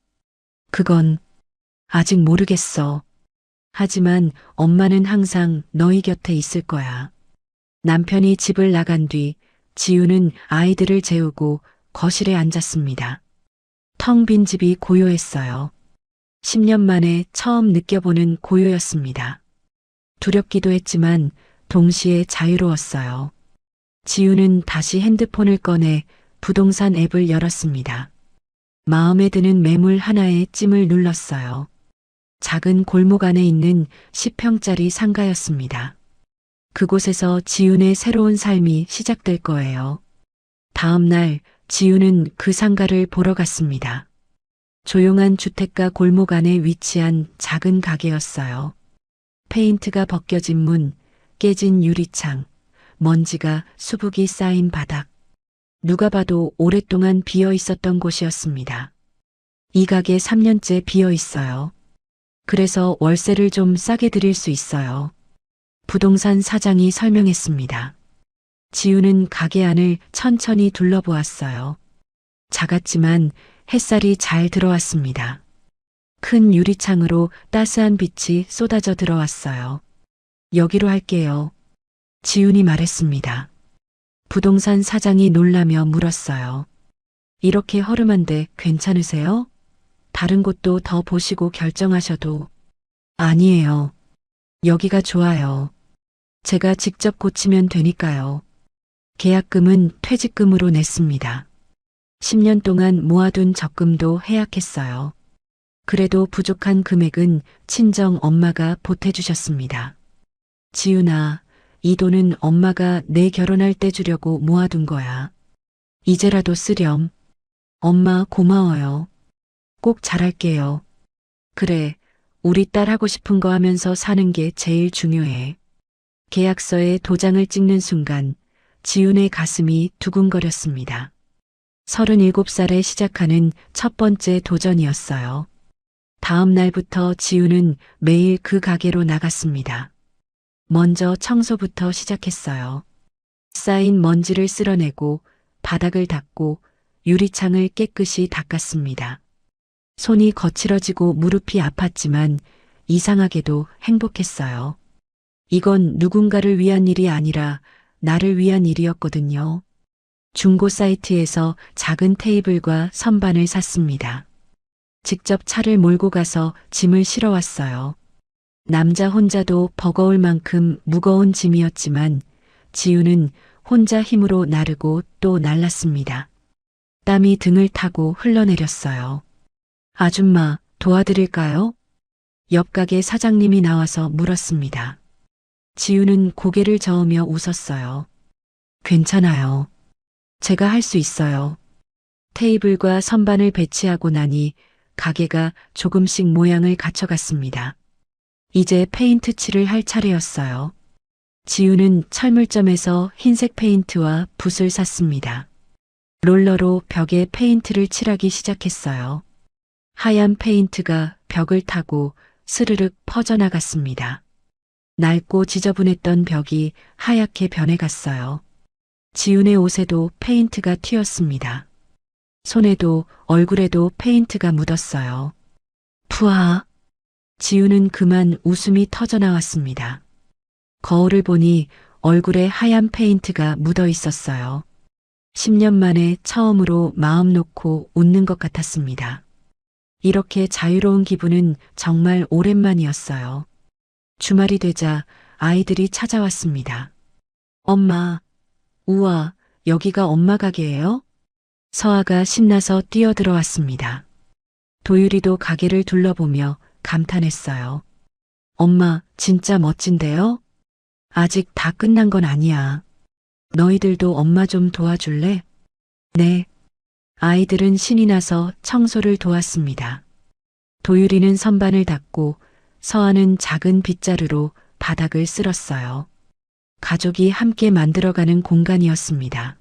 그건 아직 모르겠어. 하지만 엄마는 항상 너희 곁에 있을 거야. 남편이 집을 나간 뒤 지우는 아이들을 재우고 거실에 앉았습니다. 텅 빈 집이 고요했어요. 10년 만에 처음 느껴보는 고요였습니다. 두렵기도 했지만 동시에 자유로웠어요. 지우는 다시 핸드폰을 꺼내 부동산 앱을 열었습니다. 마음에 드는 매물 하나에 찜을 눌렀어요. 작은 골목 안에 있는 10평짜리 상가였습니다. 그곳에서 지훈의 새로운 삶이 시작될 거예요. 다음 날 지훈은 그 상가를 보러 갔습니다. 조용한 주택가 골목 안에 위치한 작은 가게였어요. 페인트가 벗겨진 문, 깨진 유리창, 먼지가 수북이 쌓인 바닥. 누가 봐도 오랫동안 비어 있었던 곳이었습니다. 이 가게 3년째 비어 있어요. 그래서 월세를 좀 싸게 드릴 수 있어요. 부동산 사장이 설명했습니다. 지우는 가게 안을 천천히 둘러보았어요. 작았지만 햇살이 잘 들어왔습니다. 큰 유리창으로 따스한 빛이 쏟아져 들어왔어요. 여기로 할게요. 지훈이 말했습니다. 부동산 사장이 놀라며 물었어요. 이렇게 허름한데 괜찮으세요? 다른 곳도 더 보시고 결정하셔도. 아니에요. 여기가 좋아요. 제가 직접 고치면 되니까요. 계약금은 퇴직금으로 냈습니다. 10년 동안 모아둔 적금도 해약했어요. 그래도 부족한 금액은 친정 엄마가 보태주셨습니다. 지훈아, 이 돈은 엄마가 내 결혼할 때 주려고 모아둔 거야. 이제라도 쓰렴. 엄마 고마워요. 꼭 잘할게요. 그래, 우리 딸 하고 싶은 거 하면서 사는 게 제일 중요해. 계약서에 도장을 찍는 순간 지훈의 가슴이 두근거렸습니다. 37살에 시작하는 첫 번째 도전이었어요. 다음 날부터 지훈은 매일 그 가게로 나갔습니다. 먼저 청소부터 시작했어요. 쌓인 먼지를 쓸어내고 바닥을 닦고 유리창을 깨끗이 닦았습니다. 손이 거칠어지고 무릎이 아팠지만 이상하게도 행복했어요. 이건 누군가를 위한 일이 아니라 나를 위한 일이었거든요. 중고 사이트에서 작은 테이블과 선반을 샀습니다. 직접 차를 몰고 가서 짐을 실어왔어요. 남자 혼자도 버거울 만큼 무거운 짐이었지만 지우는 혼자 힘으로 나르고 또 날랐습니다. 땀이 등을 타고 흘러내렸어요. 아줌마, 도와드릴까요? 옆 가게 사장님이 나와서 물었습니다. 지우는 고개를 저으며 웃었어요. 괜찮아요. 제가 할 수 있어요. 테이블과 선반을 배치하고 나니 가게가 조금씩 모양을 갖춰갔습니다. 이제 페인트 칠을 할 차례였어요. 지우는 철물점에서 흰색 페인트와 붓을 샀습니다. 롤러로 벽에 페인트를 칠하기 시작했어요. 하얀 페인트가 벽을 타고 스르륵 퍼져나갔습니다. 낡고 지저분했던 벽이 하얗게 변해갔어요. 지훈의 옷에도 페인트가 튀었습니다. 손에도 얼굴에도 페인트가 묻었어요. 푸아. 지훈은 그만 웃음이 터져나왔습니다. 거울을 보니 얼굴에 하얀 페인트가 묻어 있었어요. 10년 만에 처음으로 마음 놓고 웃는 것 같았습니다. 이렇게 자유로운 기분은 정말 오랜만이었어요. 주말이 되자 아이들이 찾아왔습니다. 엄마, 우와, 여기가 엄마 가게예요? 서아가 신나서 뛰어들어왔습니다. 도유리도 가게를 둘러보며 감탄했어요. 엄마, 진짜 멋진데요? 아직 다 끝난 건 아니야. 너희들도 엄마 좀 도와줄래? 네. 아이들은 신이 나서 청소를 도왔습니다. 도유리는 선반을 닦고 서아는 작은 빗자루로 바닥을 쓸었어요. 가족이 함께 만들어가는 공간이었습니다.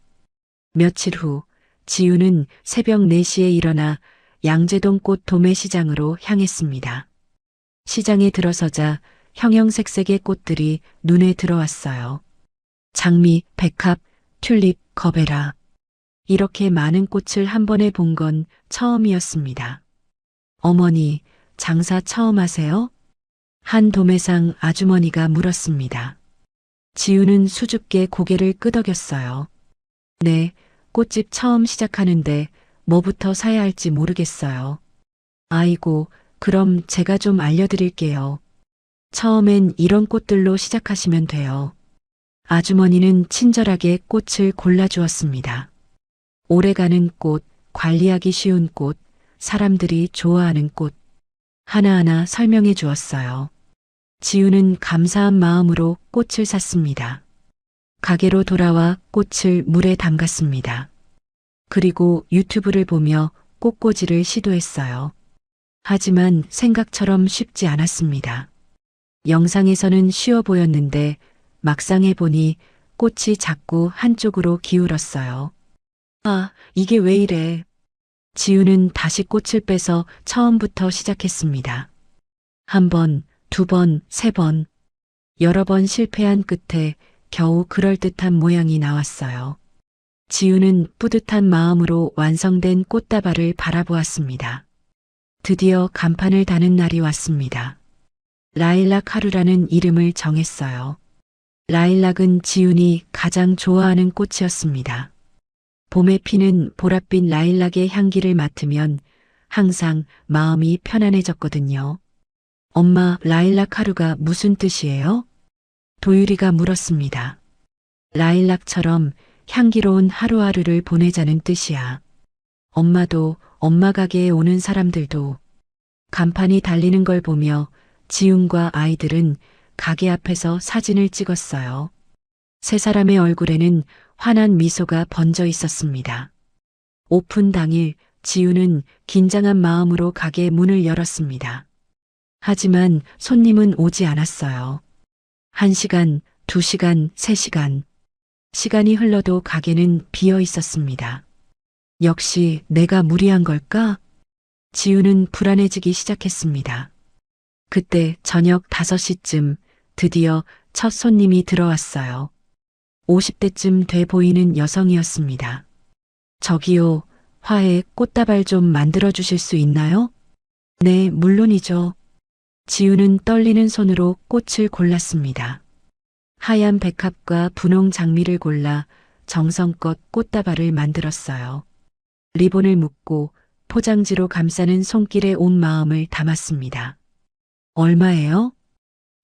며칠 후 지우는 새벽 4시에 일어나 양재동 꽃 도매시장으로 향했습니다. 시장에 들어서자 형형색색의 꽃들이 눈에 들어왔어요. 장미, 백합, 튤립, 거베라. 이렇게 많은 꽃을 한 번에 본 건 처음이었습니다. 어머니, 장사 처음 하세요? 한 도매상 아주머니가 물었습니다. 지우는 수줍게 고개를 끄덕였어요. 네, 꽃집 처음 시작하는데 뭐부터 사야 할지 모르겠어요. 아이고, 그럼 제가 좀 알려드릴게요. 처음엔 이런 꽃들로 시작하시면 돼요. 아주머니는 친절하게 꽃을 골라주었습니다. 오래가는 꽃, 관리하기 쉬운 꽃, 사람들이 좋아하는 꽃. 하나하나 설명해 주었어요. 지우는 감사한 마음으로 꽃을 샀습니다. 가게로 돌아와 꽃을 물에 담갔습니다. 그리고 유튜브를 보며 꽃꽂이를 시도했어요. 하지만 생각처럼 쉽지 않았습니다. 영상에서는 쉬워 보였는데 막상 해보니 꽃이 자꾸 한쪽으로 기울었어요. 아, 이게 왜 이래? 지우는 다시 꽃을 빼서 처음부터 시작했습니다. 한 번, 두 번, 세 번. 여러 번 실패한 끝에 겨우 그럴듯한 모양이 나왔어요. 지우는 뿌듯한 마음으로 완성된 꽃다발을 바라보았습니다. 드디어 간판을 다는 날이 왔습니다. 라일락 하루라는 이름을 정했어요. 라일락은 지훈이 가장 좋아하는 꽃이었습니다. 봄에 피는 보랏빛 라일락의 향기를 맡으면 항상 마음이 편안해졌거든요. 엄마, 라일락 하루가 무슨 뜻이에요? 도유리가 물었습니다. 라일락처럼 향기로운 하루하루를 보내자는 뜻이야. 엄마도, 엄마 가게에 오는 사람들도. 간판이 달리는 걸 보며 지훈과 아이들은 가게 앞에서 사진을 찍었어요. 세 사람의 얼굴에는 환한 미소가 번져 있었습니다. 오픈 당일 지훈은 긴장한 마음으로 가게 문을 열었습니다. 하지만 손님은 오지 않았어요. 1시간, 2시간, 3시간. 시간이 흘러도 가게는 비어 있었습니다. 역시 내가 무리한 걸까? 지훈은 불안해지기 시작했습니다. 그때 저녁 5시쯤 드디어 첫 손님이 들어왔어요. 50대쯤 돼 보이는 여성이었습니다. 저기요, 화에 꽃다발 좀 만들어 주실 수 있나요? 네, 물론이죠. 지우는 떨리는 손으로 꽃을 골랐습니다. 하얀 백합과 분홍 장미를 골라 정성껏 꽃다발을 만들었어요. 리본을 묶고 포장지로 감싸는 손길에 온 마음을 담았습니다. 얼마예요?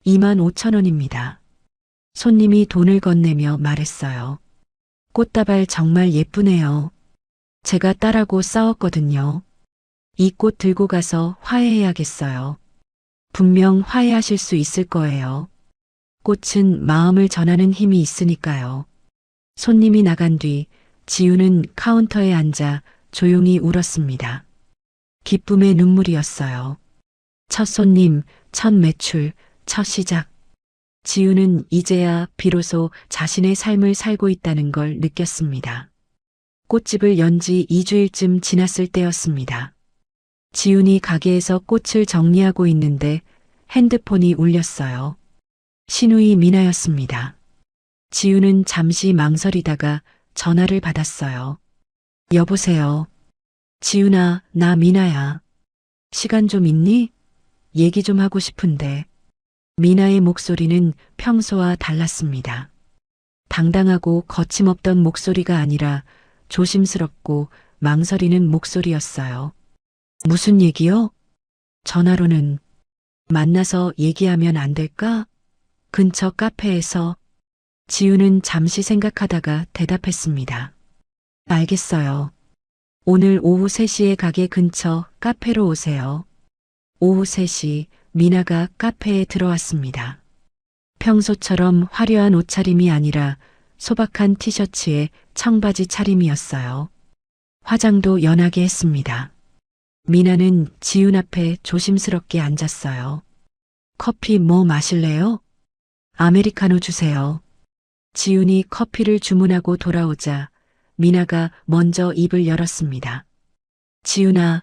25,000원입니다. 손님이 돈을 건네며 말했어요. 꽃다발 정말 예쁘네요. 제가 딸하고 싸웠거든요. 이 꽃 들고 가서 화해해야겠어요. 분명 화해하실 수 있을 거예요. 꽃은 마음을 전하는 힘이 있으니까요. 손님이 나간 뒤 지우는 카운터에 앉아 조용히 울었습니다. 기쁨의 눈물이었어요. 첫 손님, 첫 매출, 첫 시작. 지우는 이제야 비로소 자신의 삶을 살고 있다는 걸 느꼈습니다. 꽃집을 연 지 2주일쯤 지났을 때였습니다. 지훈이 가게에서 꽃을 정리하고 있는데 핸드폰이 울렸어요. 신우이 미나였습니다. 지훈은 잠시 망설이다가 전화를 받았어요. 여보세요. 지훈아, 나 미나야. 시간 좀 있니? 얘기 좀 하고 싶은데. 미나의 목소리는 평소와 달랐습니다. 당당하고 거침없던 목소리가 아니라 조심스럽고 망설이는 목소리였어요. 무슨 얘기요? 전화로는. 만나서 얘기하면 안 될까? 근처 카페에서. 지우는 잠시 생각하다가 대답했습니다. 알겠어요. 오늘 오후 3시에 가게 근처 카페로 오세요. 오후 3시 미나가 카페에 들어왔습니다. 평소처럼 화려한 옷차림이 아니라 소박한 티셔츠에 청바지 차림이었어요. 화장도 연하게 했습니다. 미나는 지훈 앞에 조심스럽게 앉았어요. 커피 뭐 마실래요? 아메리카노 주세요. 지훈이 커피를 주문하고 돌아오자 미나가 먼저 입을 열었습니다. 지훈아,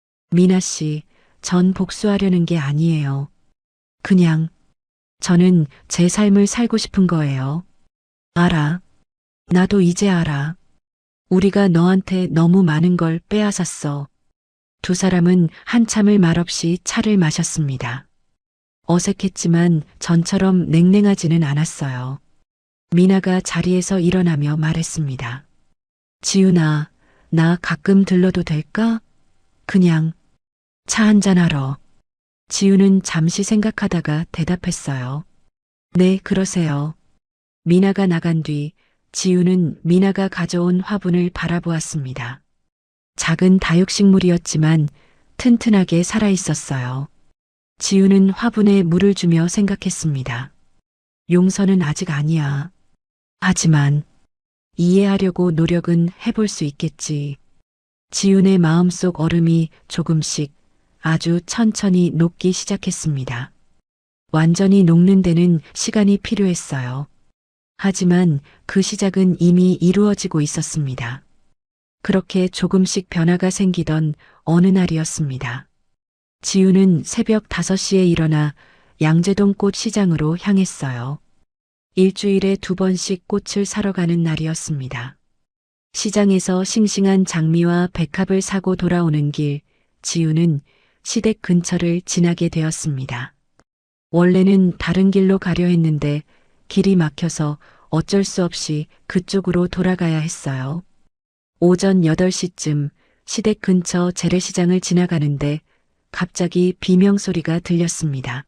미나 씨, 전 복수하려는 게 아니에요. 그냥 저는 제 삶을 살고 싶은 거예요. 알아. 나도 이제 알아. 우리가 너한테 너무 많은 걸 빼앗았어. 두 사람은 한참을 말없이 차를 마셨습니다. 어색했지만 전처럼 냉랭하지는 않았어요. 미나가 자리에서 일어나며 말했습니다. 지훈아, 나 가끔 들러도 될까? 그냥 차 한잔하러. 지훈은 잠시 생각하다가 대답했어요. 네, 그러세요. 미나가 나간 뒤 지훈은 미나가 가져온 화분을 바라보았습니다. 작은 다육식물이었지만 튼튼하게 살아있었어요. 지훈은 화분에 물을 주며 생각했습니다. 용서는 아직 아니야. 하지만 이해하려고 노력은 해볼 수 있겠지. 지훈의 마음속 얼음이 조금씩 아주 천천히 녹기 시작했습니다. 완전히 녹는 데는 시간이 필요했어요. 하지만 그 시작은 이미 이루어지고 있었습니다. 그렇게 조금씩 변화가 생기던 어느 날이었습니다. 지훈은 새벽 5시에 일어나 양재동 꽃 시장으로 향했어요. 일주일에 2번씩 꽃을 사러 가는 날이었습니다. 시장에서 싱싱한 장미와 백합을 사고 돌아오는 길, 지훈은 시댁 근처를 지나게 되었습니다. 원래는 다른 길로 가려 했는데 길이 막혀서 어쩔 수 없이 그쪽으로 돌아가야 했어요. 오전 8시쯤 시댁 근처 재래시장을 지나가는데 갑자기 비명소리가 들렸습니다.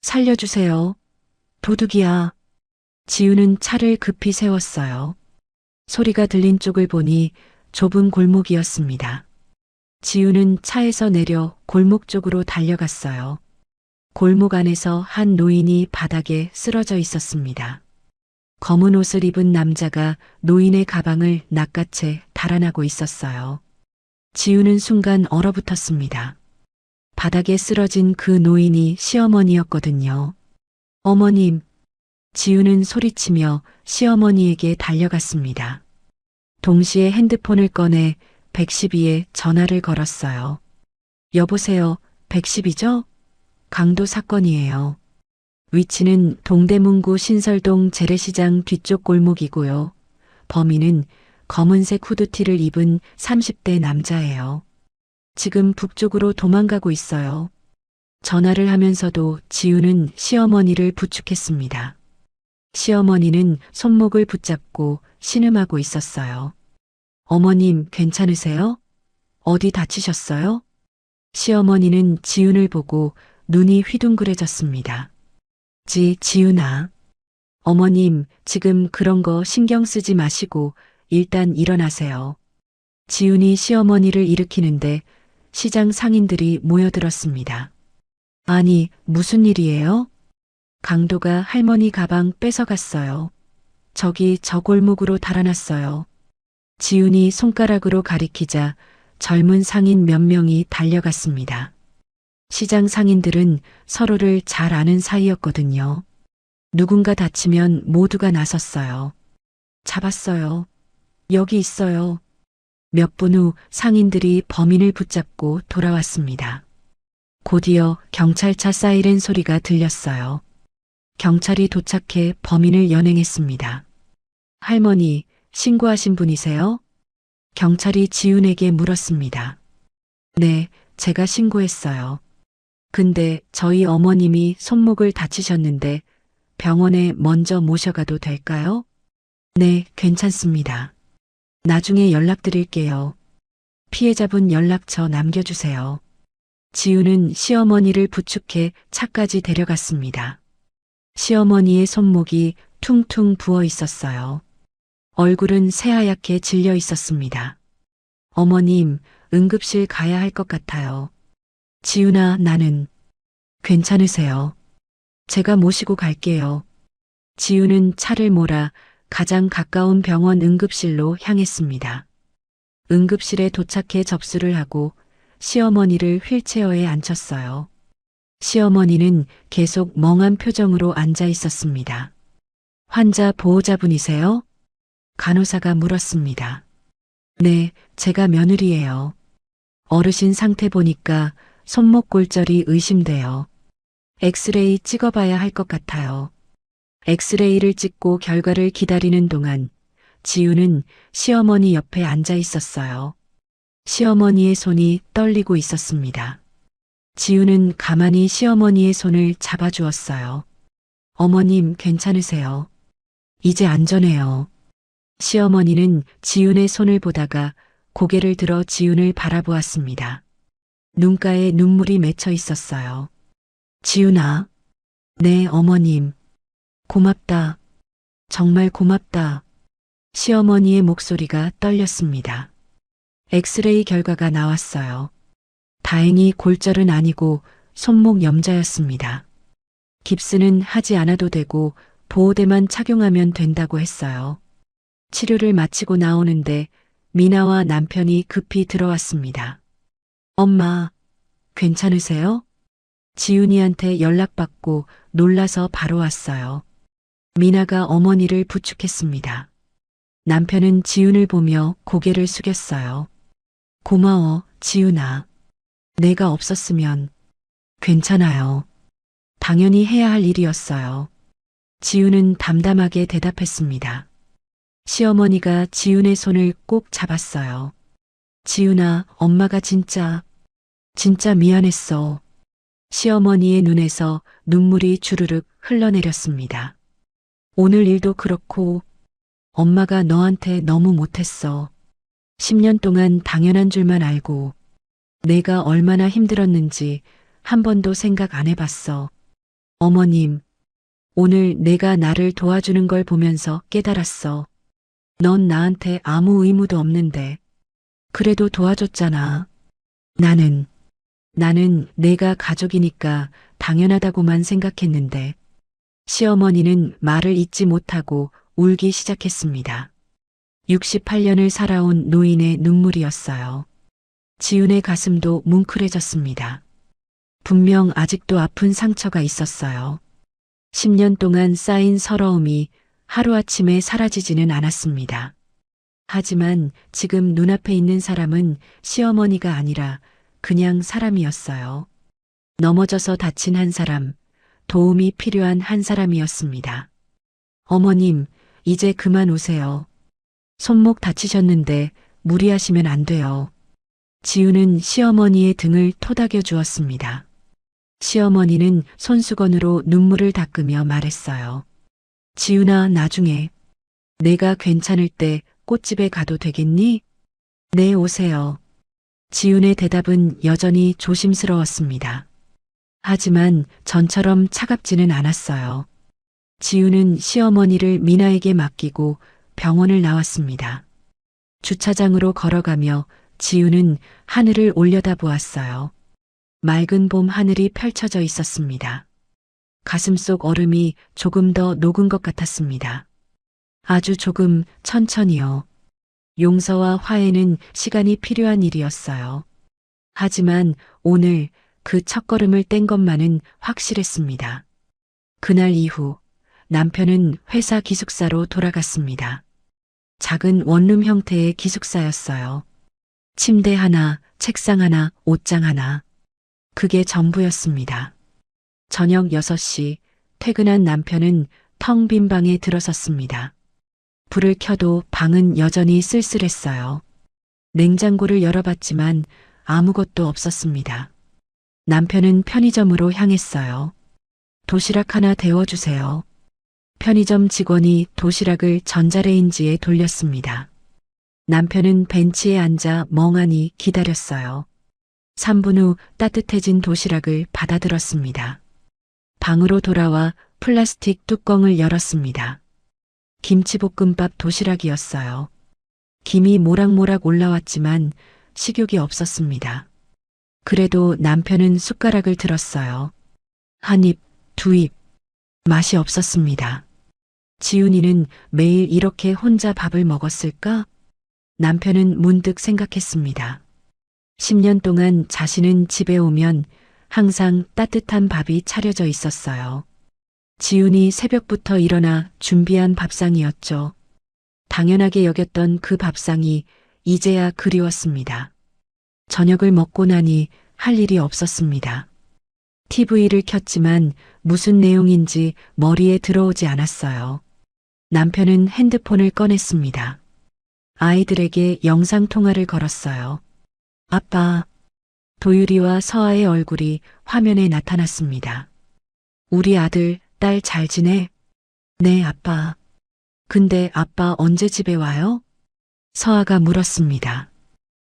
살려주세요. 도둑이야. 지훈은 차를 급히 세웠어요. 소리가 들린 쪽을 보니 좁은 골목이었습니다. 지훈은 차에서 내려 골목 쪽으로 달려갔어요. 골목 안에서 한 노인이 바닥에 쓰러져 있었습니다. 검은 옷을 입은 남자가 노인의 가방을 낚아채 달아나고 있었어요. 지훈은 순간 얼어붙었습니다. 바닥에 쓰러진 그 노인이 시어머니였거든요. 어머님. 지훈은 소리치며 시어머니에게 달려갔습니다. 동시에 핸드폰을 꺼내 112에 전화를 걸었어요. 여보세요, 110이죠? 강도 사건이에요. 위치는 동대문구 신설동 재래시장 뒤쪽 골목이고요. 범인은 검은색 후드티를 입은 30대 남자예요. 지금 북쪽으로 도망가고 있어요. 전화를 하면서도 지훈은 시어머니를 부축했습니다. 시어머니는 손목을 붙잡고 신음하고 있었어요. 어머님, 괜찮으세요? 어디 다치셨어요? 시어머니는 지훈을 보고 눈이 휘둥그레졌습니다. 지훈아. 어머님, 지금 그런 거 신경 쓰지 마시고 일단 일어나세요. 지훈이 시어머니를 일으키는데 시장 상인들이 모여들었습니다. 아니, 무슨 일이에요? 강도가 할머니 가방 뺏어갔어요. 저기 저 골목으로 달아났어요. 지훈이 손가락으로 가리키자 젊은 상인 몇 명이 달려갔습니다. 시장 상인들은 서로를 잘 아는 사이였거든요. 누군가 다치면 모두가 나섰어요. 잡았어요. 여기 있어요. 몇 분 후 상인들이 범인을 붙잡고 돌아왔습니다. 곧이어 경찰차 사이렌 소리가 들렸어요. 경찰이 도착해 범인을 연행했습니다. 할머니, 신고하신 분이세요? 경찰이 지훈에게 물었습니다. 네, 제가 신고했어요. 근데 저희 어머님이 손목을 다치셨는데 병원에 먼저 모셔가도 될까요? 네, 괜찮습니다. 나중에 연락드릴게요. 피해자분 연락처 남겨주세요. 지훈은 시어머니를 부축해 차까지 데려갔습니다. 시어머니의 손목이 퉁퉁 부어 있었어요. 얼굴은 새하얗게 질려 있었습니다. 어머님, 응급실 가야 할 것 같아요. 지훈아, 나는 괜찮으세요. 제가 모시고 갈게요. 지훈은 차를 몰아 가장 가까운 병원 응급실로 향했습니다. 응급실에 도착해 접수를 하고 시어머니를 휠체어에 앉혔어요. 시어머니는 계속 멍한 표정으로 앉아 있었습니다. 환자 보호자분이세요? 간호사가 물었습니다. 네, 제가 며느리예요. 어르신 상태 보니까 손목 골절이 의심돼요. 엑스레이 찍어봐야 할 것 같아요. 엑스레이를 찍고 결과를 기다리는 동안 지우는 시어머니 옆에 앉아 있었어요. 시어머니의 손이 떨리고 있었습니다. 지우는 가만히 시어머니의 손을 잡아주었어요. 어머님, 괜찮으세요? 이제 안전해요. 시어머니는 지훈의 손을 보다가 고개를 들어 지훈을 바라보았습니다. 눈가에 눈물이 맺혀 있었어요. 지훈아. 네, 어머님. 고맙다. 정말 고맙다. 시어머니의 목소리가 떨렸습니다. 엑스레이 결과가 나왔어요. 다행히 골절은 아니고 손목 염자였습니다. 깁스는 하지 않아도 되고 보호대만 착용하면 된다고 했어요. 치료를 마치고 나오는데 미나와 남편이 급히 들어왔습니다. 엄마, 괜찮으세요? 지훈이한테 연락받고 놀라서 바로 왔어요. 미나가 어머니를 부축했습니다. 남편은 지훈을 보며 고개를 숙였어요. 고마워, 지훈아. 내가 없었으면. 괜찮아요. 당연히 해야 할 일이었어요. 지훈은 담담하게 대답했습니다. 시어머니가 지훈의 손을 꼭 잡았어요. 지훈아, 엄마가 진짜 미안했어. 시어머니의 눈에서 눈물이 주르륵 흘러내렸습니다. 오늘 일도 그렇고 엄마가 너한테 너무 못했어. 10년 동안 당연한 줄만 알고 내가 얼마나 힘들었는지 한 번도 생각 안 해봤어. 어머님, 오늘 내가 나를 도와주는 걸 보면서 깨달았어. 넌 나한테 아무 의무도 없는데 그래도 도와줬잖아. 나는 내가 가족이니까 당연하다고만 생각했는데 시어머니는 말을 잇지 못하고 울기 시작했습니다. 68년을 살아온 노인의 눈물이었어요. 지훈의 가슴도 뭉클해졌습니다. 분명 아직도 아픈 상처가 있었어요. 10년 동안 쌓인 서러움이 하루아침에 사라지지는 않았습니다. 하지만 지금 눈앞에 있는 사람은 시어머니가 아니라 그냥 사람이었어요. 넘어져서 다친 한 사람, 도움이 필요한 한 사람이었습니다. 어머님, 이제 그만 오세요. 손목 다치셨는데 무리하시면 안 돼요. 지훈은 시어머니의 등을 토닥여 주었습니다. 시어머니는 손수건으로 눈물을 닦으며 말했어요. 지훈아, 나중에 내가 괜찮을 때 꽃집에 가도 되겠니? 네, 오세요. 지훈의 대답은 여전히 조심스러웠습니다. 하지만 전처럼 차갑지는 않았어요. 지훈은 시어머니를 미나에게 맡기고 병원을 나왔습니다. 주차장으로 걸어가며 지훈은 하늘을 올려다보았어요. 맑은 봄 하늘이 펼쳐져 있었습니다. 가슴속 얼음이 조금 더 녹은 것 같았습니다. 아주 조금 천천히요. 용서와 화해는 시간이 필요한 일이었어요. 하지만 오늘 그 첫걸음을 뗀 것만은 확실했습니다. 그날 이후 남편은 회사 기숙사로 돌아갔습니다. 작은 원룸 형태의 기숙사였어요. 침대 하나, 책상 하나, 옷장 하나. 그게 전부였습니다. 저녁 6시 퇴근한 남편은 텅 빈 방에 들어섰습니다. 불을 켜도 방은 여전히 쓸쓸했어요. 냉장고를 열어봤지만 아무것도 없었습니다. 남편은 편의점으로 향했어요. 도시락 하나 데워주세요. 편의점 직원이 도시락을 전자레인지에 돌렸습니다. 남편은 벤치에 앉아 멍하니 기다렸어요. 3분 후 따뜻해진 도시락을 받아들었습니다. 방으로 돌아와 플라스틱 뚜껑을 열었습니다. 김치볶음밥 도시락이었어요. 김이 모락모락 올라왔지만 식욕이 없었습니다. 그래도 남편은 숟가락을 들었어요. 한 입, 두 입. 맛이 없었습니다. 지훈이는 매일 이렇게 혼자 밥을 먹었을까? 남편은 문득 생각했습니다. 10년 동안 자신은 집에 오면 항상 따뜻한 밥이 차려져 있었어요. 지훈이 새벽부터 일어나 준비한 밥상이었죠. 당연하게 여겼던 그 밥상이 이제야 그리웠습니다. 저녁을 먹고 나니 할 일이 없었습니다. TV를 켰지만 무슨 내용인지 머리에 들어오지 않았어요. 남편은 핸드폰을 꺼냈습니다. 아이들에게 영상통화를 걸었어요. 아빠, 도유리와 서아의 얼굴이 화면에 나타났습니다. 우리 아들, 딸 잘 지내? 네, 아빠. 근데 아빠 언제 집에 와요? 서아가 물었습니다.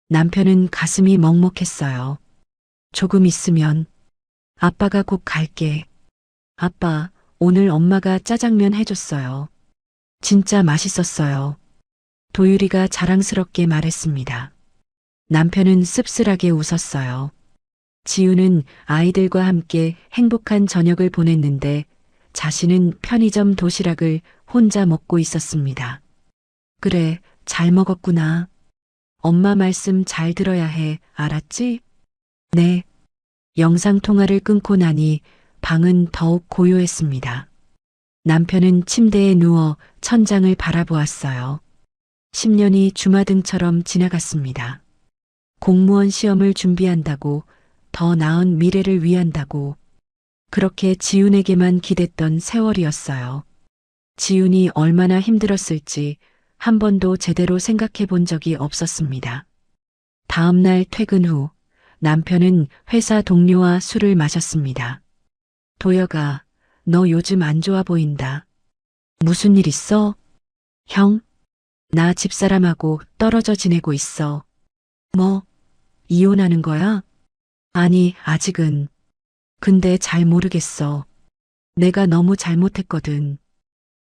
남편은 가슴이 먹먹했어요. 조금 있으면 아빠가 곧 갈게. 아빠, 오늘 엄마가 짜장면 해줬어요. 진짜 맛있었어요. 도유리가 자랑스럽게 말했습니다. 남편은 씁쓸하게 웃었어요. 지우는 아이들과 함께 행복한 저녁을 보냈는데 자신은 편의점 도시락을 혼자 먹고 있었습니다. 그래, 잘 먹었구나. 엄마 말씀 잘 들어야 해, 알았지? 네. 영상통화를 끊고 나니 방은 더욱 고요했습니다. 남편은 침대에 누워 천장을 바라보았어요. 10년이 주마등처럼 지나갔습니다. 공무원 시험을 준비한다고, 더 나은 미래를 위한다고, 그렇게 지훈에게만 기댔던 세월이었어요. 지훈이 얼마나 힘들었을지 한 번도 제대로 생각해 본 적이 없었습니다. 다음 날 퇴근 후 남편은 회사 동료와 술을 마셨습니다. 도혁아, 너 요즘 안 좋아 보인다. 무슨 일 있어? 형, 나 집사람하고 떨어져 지내고 있어. 뭐, 이혼하는 거야? 아니, 아직은. 근데 잘 모르겠어. 내가 너무 잘못했거든.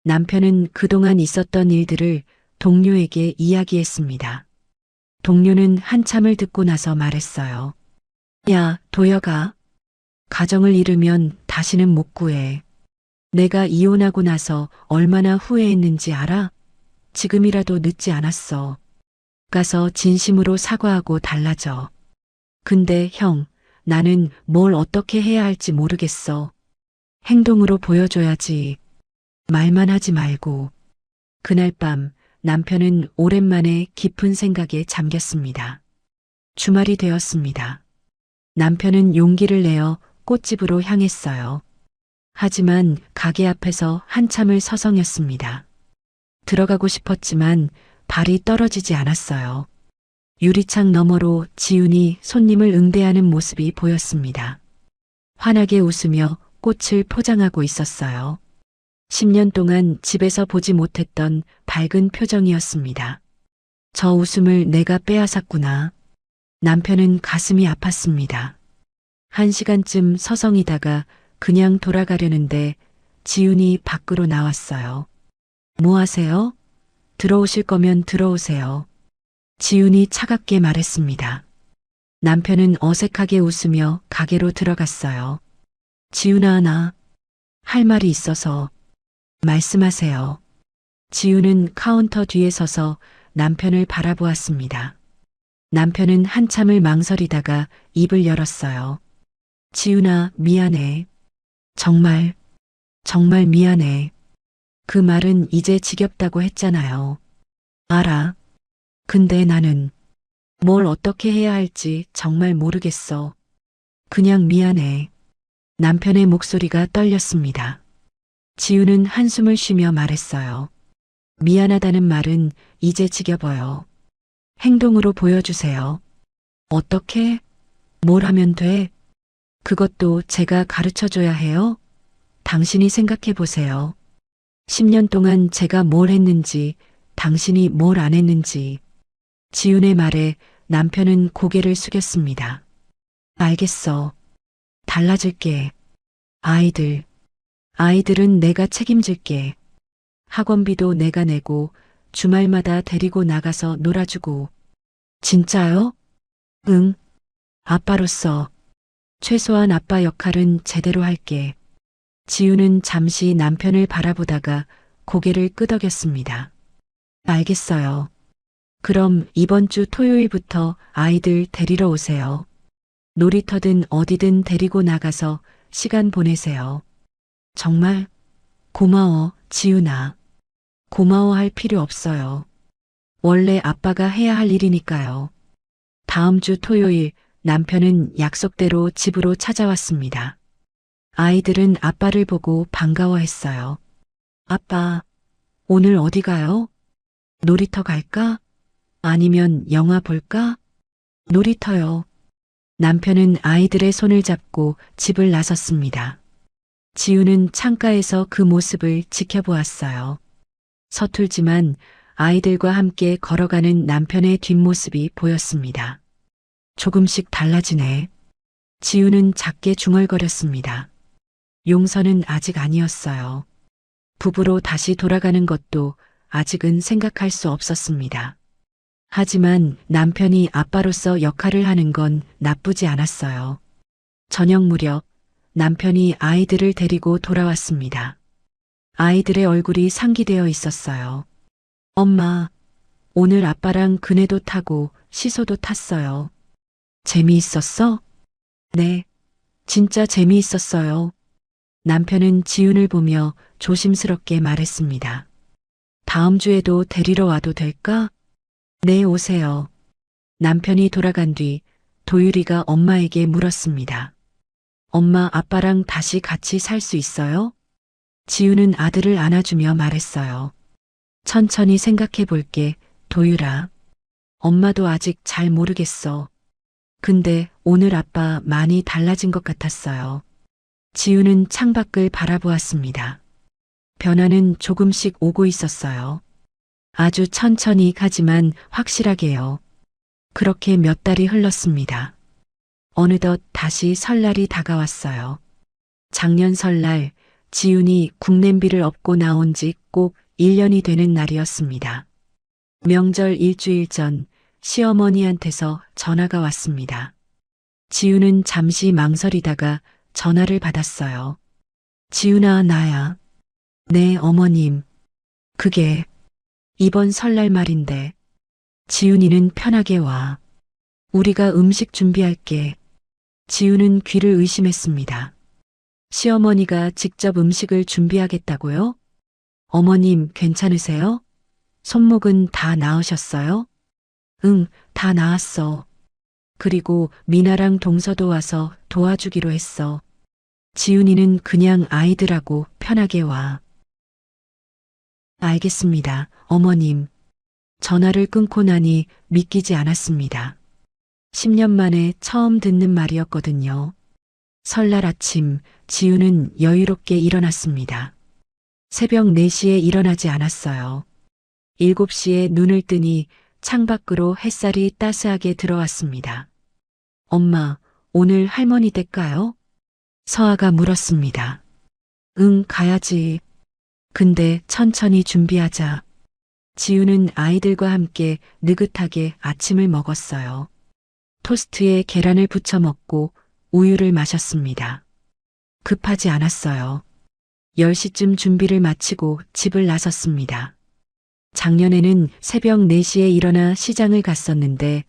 남편은 그동안 있었던 일들을 동료에게 이야기했습니다. 동료는 한참을 듣고 나서 말했어요. 야, 도혁아. 가정을 잃으면 다시는 못 구해. 내가 이혼하고 나서 얼마나 후회했는지 알아? 지금이라도 늦지 않았어. 가서 진심으로 사과하고 달라져. 근데 형, 나는 뭘 어떻게 해야 할지 모르겠어. 행동으로 보여줘야지. 말만 하지 말고. 그날 밤 남편은 오랜만에 깊은 생각에 잠겼습니다. 주말이 되었습니다. 남편은 용기를 내어 꽃집으로 향했어요. 하지만 가게 앞에서 한참을 서성였습니다. 들어가고 싶었지만 발이 떨어지지 않았어요. 유리창 너머로 지훈이 손님을 응대하는 모습이 보였습니다. 환하게 웃으며 꽃을 포장하고 있었어요. 10년 동안 집에서 보지 못했던 밝은 표정이었습니다. 저 웃음을 내가 빼앗았구나. 남편은 가슴이 아팠습니다. 1시간쯤 서성이다가 그냥 돌아가려는데 지훈이 밖으로 나왔어요. 뭐 하세요? 들어오실 거면 들어오세요. 지훈이 차갑게 말했습니다. 남편은 어색하게 웃으며 가게로 들어갔어요. 지훈아, 나 할 말이 있어서. 말씀하세요. 지훈은 카운터 뒤에 서서 남편을 바라보았습니다. 남편은 한참을 망설이다가 입을 열었어요. 지훈아, 미안해. 정말 미안해. 그 말은 이제 지겹다고 했잖아요. 알아. 근데 나는 뭘 어떻게 해야 할지 정말 모르겠어. 그냥 미안해. 남편의 목소리가 떨렸습니다. 지우는 한숨을 쉬며 말했어요. 미안하다는 말은 이제 지겨워요. 행동으로 보여주세요. 어떻게? 뭘 하면 돼? 그것도 제가 가르쳐줘야 해요? 당신이 생각해 보세요. 10년 동안 제가 뭘 했는지, 당신이 뭘 안 했는지. 지훈의 말에 남편은 고개를 숙였습니다. 알겠어. 달라질게. 아이들은 내가 책임질게. 학원비도 내가 내고 주말마다 데리고 나가서 놀아주고. 진짜요? 응. 아빠로서 최소한 아빠 역할은 제대로 할게. 지우는 잠시 남편을 바라보다가 고개를 끄덕였습니다. 알겠어요. 그럼 이번 주 토요일부터 아이들 데리러 오세요. 놀이터든 어디든 데리고 나가서 시간 보내세요. 정말 고마워, 지훈아. 고마워할 필요 없어요. 원래 아빠가 해야 할 일이니까요. 다음 주 토요일 남편은 약속대로 집으로 찾아왔습니다. 아이들은 아빠를 보고 반가워했어요. 아빠, 오늘 어디 가요? 놀이터 갈까? 아니면 영화 볼까? 놀이터요. 남편은 아이들의 손을 잡고 집을 나섰습니다. 지우는 창가에서 그 모습을 지켜보았어요. 서툴지만 아이들과 함께 걸어가는 남편의 뒷모습이 보였습니다. 조금씩 달라지네. 지우는 작게 중얼거렸습니다. 용서는 아직 아니었어요. 부부로 다시 돌아가는 것도 아직은 생각할 수 없었습니다. 하지만 남편이 아빠로서 역할을 하는 건 나쁘지 않았어요. 저녁 무렵 남편이 아이들을 데리고 돌아왔습니다. 아이들의 얼굴이 상기되어 있었어요. 엄마, 오늘 아빠랑 그네도 타고 시소도 탔어요. 재미있었어? 네, 진짜 재미있었어요. 남편은 지훈을 보며 조심스럽게 말했습니다. 다음 주에도 데리러 와도 될까? 네, 오세요. 남편이 돌아간 뒤 도유리가 엄마에게 물었습니다. 엄마, 아빠랑 다시 같이 살 수 있어요? 지우는 아들을 안아주며 말했어요. 천천히 생각해 볼게, 도유라. 엄마도 아직 잘 모르겠어. 근데 오늘 아빠 많이 달라진 것 같았어요. 지우는 창밖을 바라보았습니다. 변화는 조금씩 오고 있었어요. 아주 천천히 하지만 확실하게요. 그렇게 몇 달이 흘렀습니다. 어느덧 다시 설날이 다가왔어요. 작년 설날 지훈이 국냄비를 업고 나온 지 꼭 1년이 되는 날이었습니다. 명절 일주일 전 시어머니한테서 전화가 왔습니다. 지훈은 잠시 망설이다가 전화를 받았어요. 지훈아, 나야. 네, 어머님. 그게 이번 설날 말인데 지훈이는 편하게 와. 우리가 음식 준비할게. 지훈은 귀를 의심했습니다. 시어머니가 직접 음식을 준비하겠다고요? 어머님 괜찮으세요? 손목은 다 나으셨어요? 응, 다 나았어. 그리고 미나랑 동서도 와서 도와주기로 했어. 지훈이는 그냥 아이들하고 편하게 와. 알겠습니다, 어머님. 전화를 끊고 나니 믿기지 않았습니다. 10년 만에 처음 듣는 말이었거든요. 설날 아침 지훈은 여유롭게 일어났습니다. 새벽 4시에 일어나지 않았어요. 7시에 눈을 뜨니 창밖으로 햇살이 따스하게 들어왔습니다. 엄마, 오늘 할머니 댁 가요? 서아가 물었습니다. 응, 가야지. 근데 천천히 준비하자. 지우는 아이들과 함께 느긋하게 아침을 먹었어요. 토스트에 계란을 부쳐 먹고 우유를 마셨습니다. 급하지 않았어요. 10시쯤 준비를 마치고 집을 나섰습니다. 작년에는 새벽 4시에 일어나 시장을 갔었는데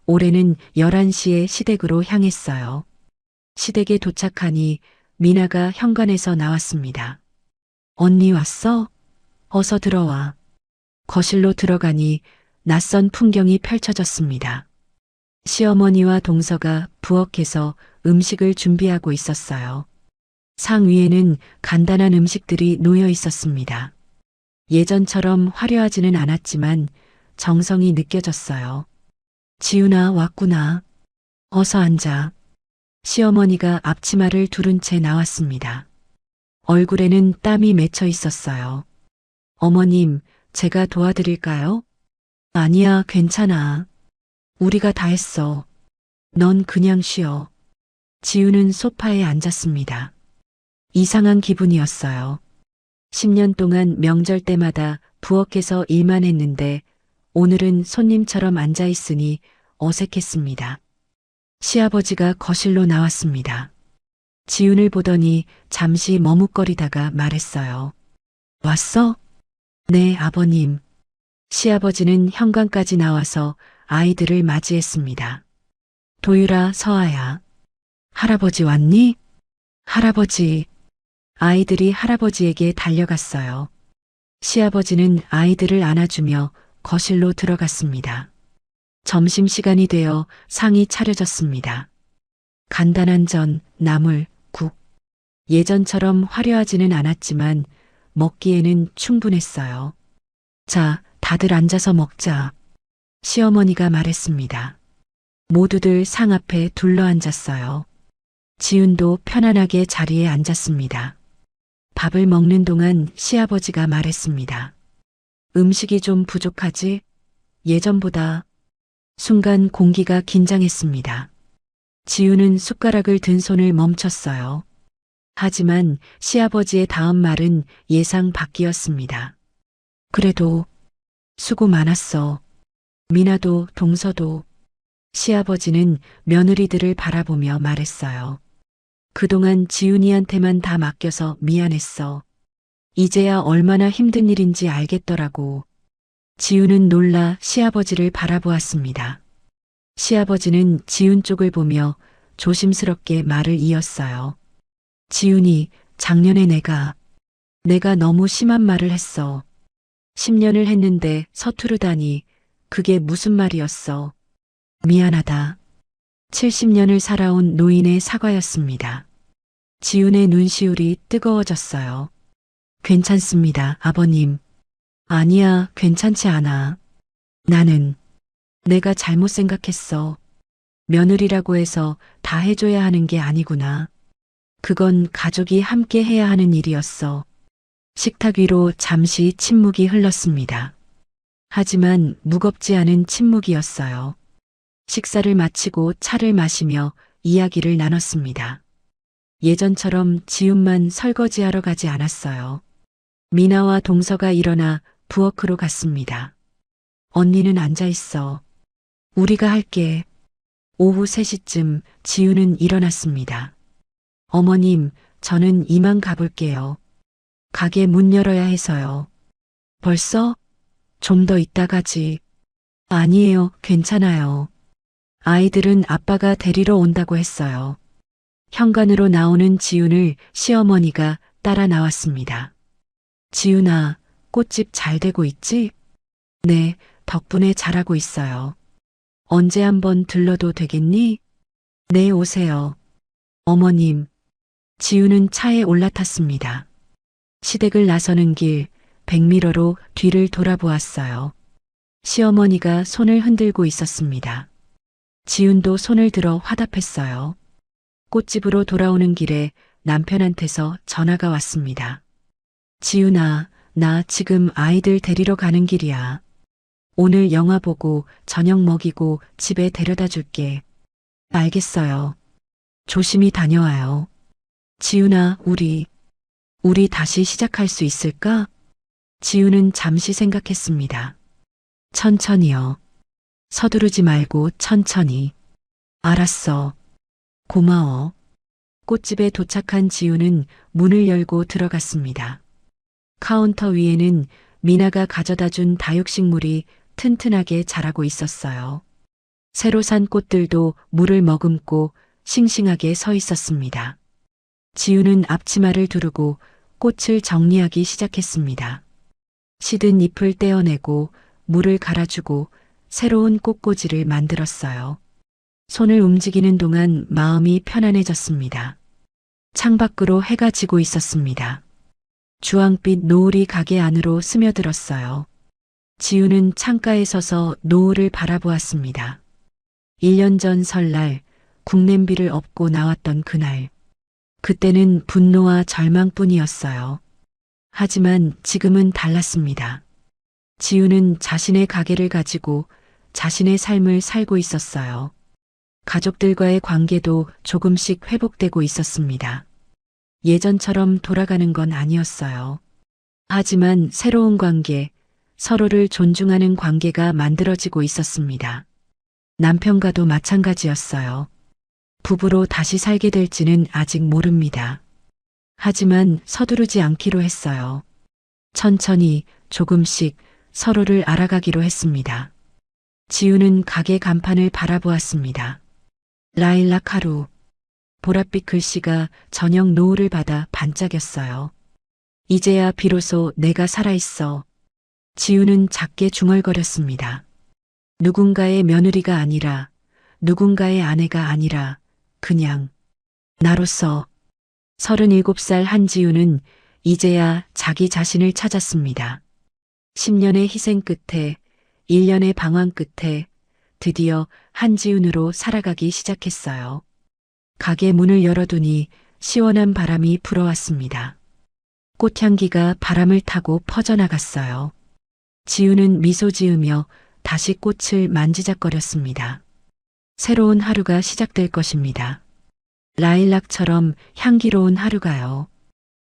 올해는 11시에 시댁으로 향했어요. 시댁에 도착하니 미나가 현관에서 나왔습니다. 언니 왔어? 어서 들어와. 거실로 들어가니 낯선 풍경이 펼쳐졌습니다. 시어머니와 동서가 부엌에서 음식을 준비하고 있었어요. 상 위에는 간단한 음식들이 놓여 있었습니다. 예전처럼 화려하지는 않았지만 정성이 느껴졌어요. 지훈아, 왔구나. 어서 앉아. 시어머니가 앞치마를 두른 채 나왔습니다. 얼굴에는 땀이 맺혀 있었어요. 어머님, 제가 도와드릴까요? 아니야, 괜찮아. 우리가 다 했어. 넌 그냥 쉬어. 지우는 소파에 앉았습니다. 이상한 기분이었어요. 10년 동안 명절 때마다 부엌에서 일만 했는데 오늘은 손님처럼 앉아 있으니 어색했습니다. 시아버지가 거실로 나왔습니다. 지훈을 보더니 잠시 머뭇거리다가 말했어요. 왔어? 네, 아버님. 시아버지는 현관까지 나와서 아이들을 맞이했습니다. 도유라, 서아야. 할아버지 왔니? 할아버지. 아이들이 할아버지에게 달려갔어요. 시아버지는 아이들을 안아주며 거실로 들어갔습니다. 점심시간이 되어 상이 차려졌습니다. 간단한 전, 나물, 국. 예전처럼 화려하지는 않았지만 먹기에는 충분했어요. 자, 다들 앉아서 먹자. 시어머니가 말했습니다. 모두들 상 앞에 둘러앉았어요. 지훈도 편안하게 자리에 앉았습니다. 밥을 먹는 동안 시아버지가 말했습니다. 음식이 좀 부족하지? 예전보다. 순간 공기가 긴장했습니다. 지훈은 숟가락을 든 손을 멈췄어요. 하지만 시아버지의 다음 말은 예상 밖이었습니다. 그래도 수고 많았어. 미나도 동서도. 시아버지는 며느리들을 바라보며 말했어요. 그동안 지훈이한테만 다 맡겨서 미안했어. 이제야 얼마나 힘든 일인지 알겠더라고. 지훈은 놀라 시아버지를 바라보았습니다. 시아버지는 지훈 쪽을 보며 조심스럽게 말을 이었어요. 지훈이, 작년에 내가 너무 심한 말을 했어. 10년을 했는데 서투르다니, 그게 무슨 말이었어. 미안하다. 70년을 살아온 노인의 사과였습니다. 지훈의 눈시울이 뜨거워졌어요. 괜찮습니다, 아버님. 아니야, 괜찮지 않아. 내가 잘못 생각했어. 며느리라고 해서 다 해줘야 하는 게 아니구나. 그건 가족이 함께 해야 하는 일이었어. 식탁 위로 잠시 침묵이 흘렀습니다. 하지만 무겁지 않은 침묵이었어요. 식사를 마치고 차를 마시며 이야기를 나눴습니다. 예전처럼 지훈만 설거지하러 가지 않았어요. 미나와 동서가 일어나 부엌으로 갔습니다. 언니는 앉아 있어. 우리가 할게. 오후 3시쯤 지훈은 일어났습니다. 어머님, 저는 이만 가볼게요. 가게 문 열어야 해서요. 벌써? 좀 더 이따 가지. 아니에요, 괜찮아요. 아이들은 아빠가 데리러 온다고 했어요. 현관으로 나오는 지훈을 시어머니가 따라 나왔습니다. 지훈아, 꽃집 잘 되고 있지? 네, 덕분에 잘하고 있어요. 언제 한번 들러도 되겠니? 네, 오세요. 어머님. 지훈은 차에 올라탔습니다. 시댁을 나서는 길, 백미러로 뒤를 돌아보았어요. 시어머니가 손을 흔들고 있었습니다. 지훈도 손을 들어 화답했어요. 꽃집으로 돌아오는 길에 남편한테서 전화가 왔습니다. 지훈아, 나 지금 아이들 데리러 가는 길이야. 오늘 영화 보고 저녁 먹이고 집에 데려다 줄게. 알겠어요. 조심히 다녀와요. 지훈아, 우리 다시 시작할 수 있을까? 지훈은 잠시 생각했습니다. 천천히요. 서두르지 말고 천천히. 알았어. 고마워. 꽃집에 도착한 지훈은 문을 열고 들어갔습니다. 카운터 위에는 미나가 가져다 준 다육식물이 튼튼하게 자라고 있었어요. 새로 산 꽃들도 물을 머금고 싱싱하게 서 있었습니다. 지훈은 앞치마를 두르고 꽃을 정리하기 시작했습니다. 시든 잎을 떼어내고 물을 갈아주고 새로운 꽃꽂이를 만들었어요. 손을 움직이는 동안 마음이 편안해졌습니다. 창밖으로 해가 지고 있었습니다. 주황빛 노을이 가게 안으로 스며들었어요. 지훈은 창가에 서서 노을을 바라보았습니다. 1년 전 설날 국냄비를 엎고 나왔던 그날. 그때는 분노와 절망뿐이었어요. 하지만 지금은 달랐습니다. 지훈은 자신의 가게를 가지고 자신의 삶을 살고 있었어요. 가족들과의 관계도 조금씩 회복되고 있었습니다. 예전처럼 돌아가는 건 아니었어요. 하지만 새로운 관계, 서로를 존중하는 관계가 만들어지고 있었습니다. 남편과도 마찬가지였어요. 부부로 다시 살게 될지는 아직 모릅니다. 하지만 서두르지 않기로 했어요. 천천히 조금씩 서로를 알아가기로 했습니다. 지훈은 가게 간판을 바라보았습니다. 라일락 하루. 보랏빛 글씨가 저녁 노을을 받아 반짝였어요. 이제야 비로소 내가 살아있어. 지훈은 작게 중얼거렸습니다. 누군가의 며느리가 아니라, 누군가의 아내가 아니라, 그냥 나로서 37살 한지우는 이제야 자기 자신을 찾았습니다. 10년의 희생 끝에, 1년의 방황 끝에 드디어 한지훈으로 살아가기 시작했어요. 가게 문을 열어두니 시원한 바람이 불어왔습니다. 꽃향기가 바람을 타고 퍼져나갔어요. 지우는 미소 지으며 다시 꽃을 만지작거렸습니다. 새로운 하루가 시작될 것입니다. 라일락처럼 향기로운 하루가요.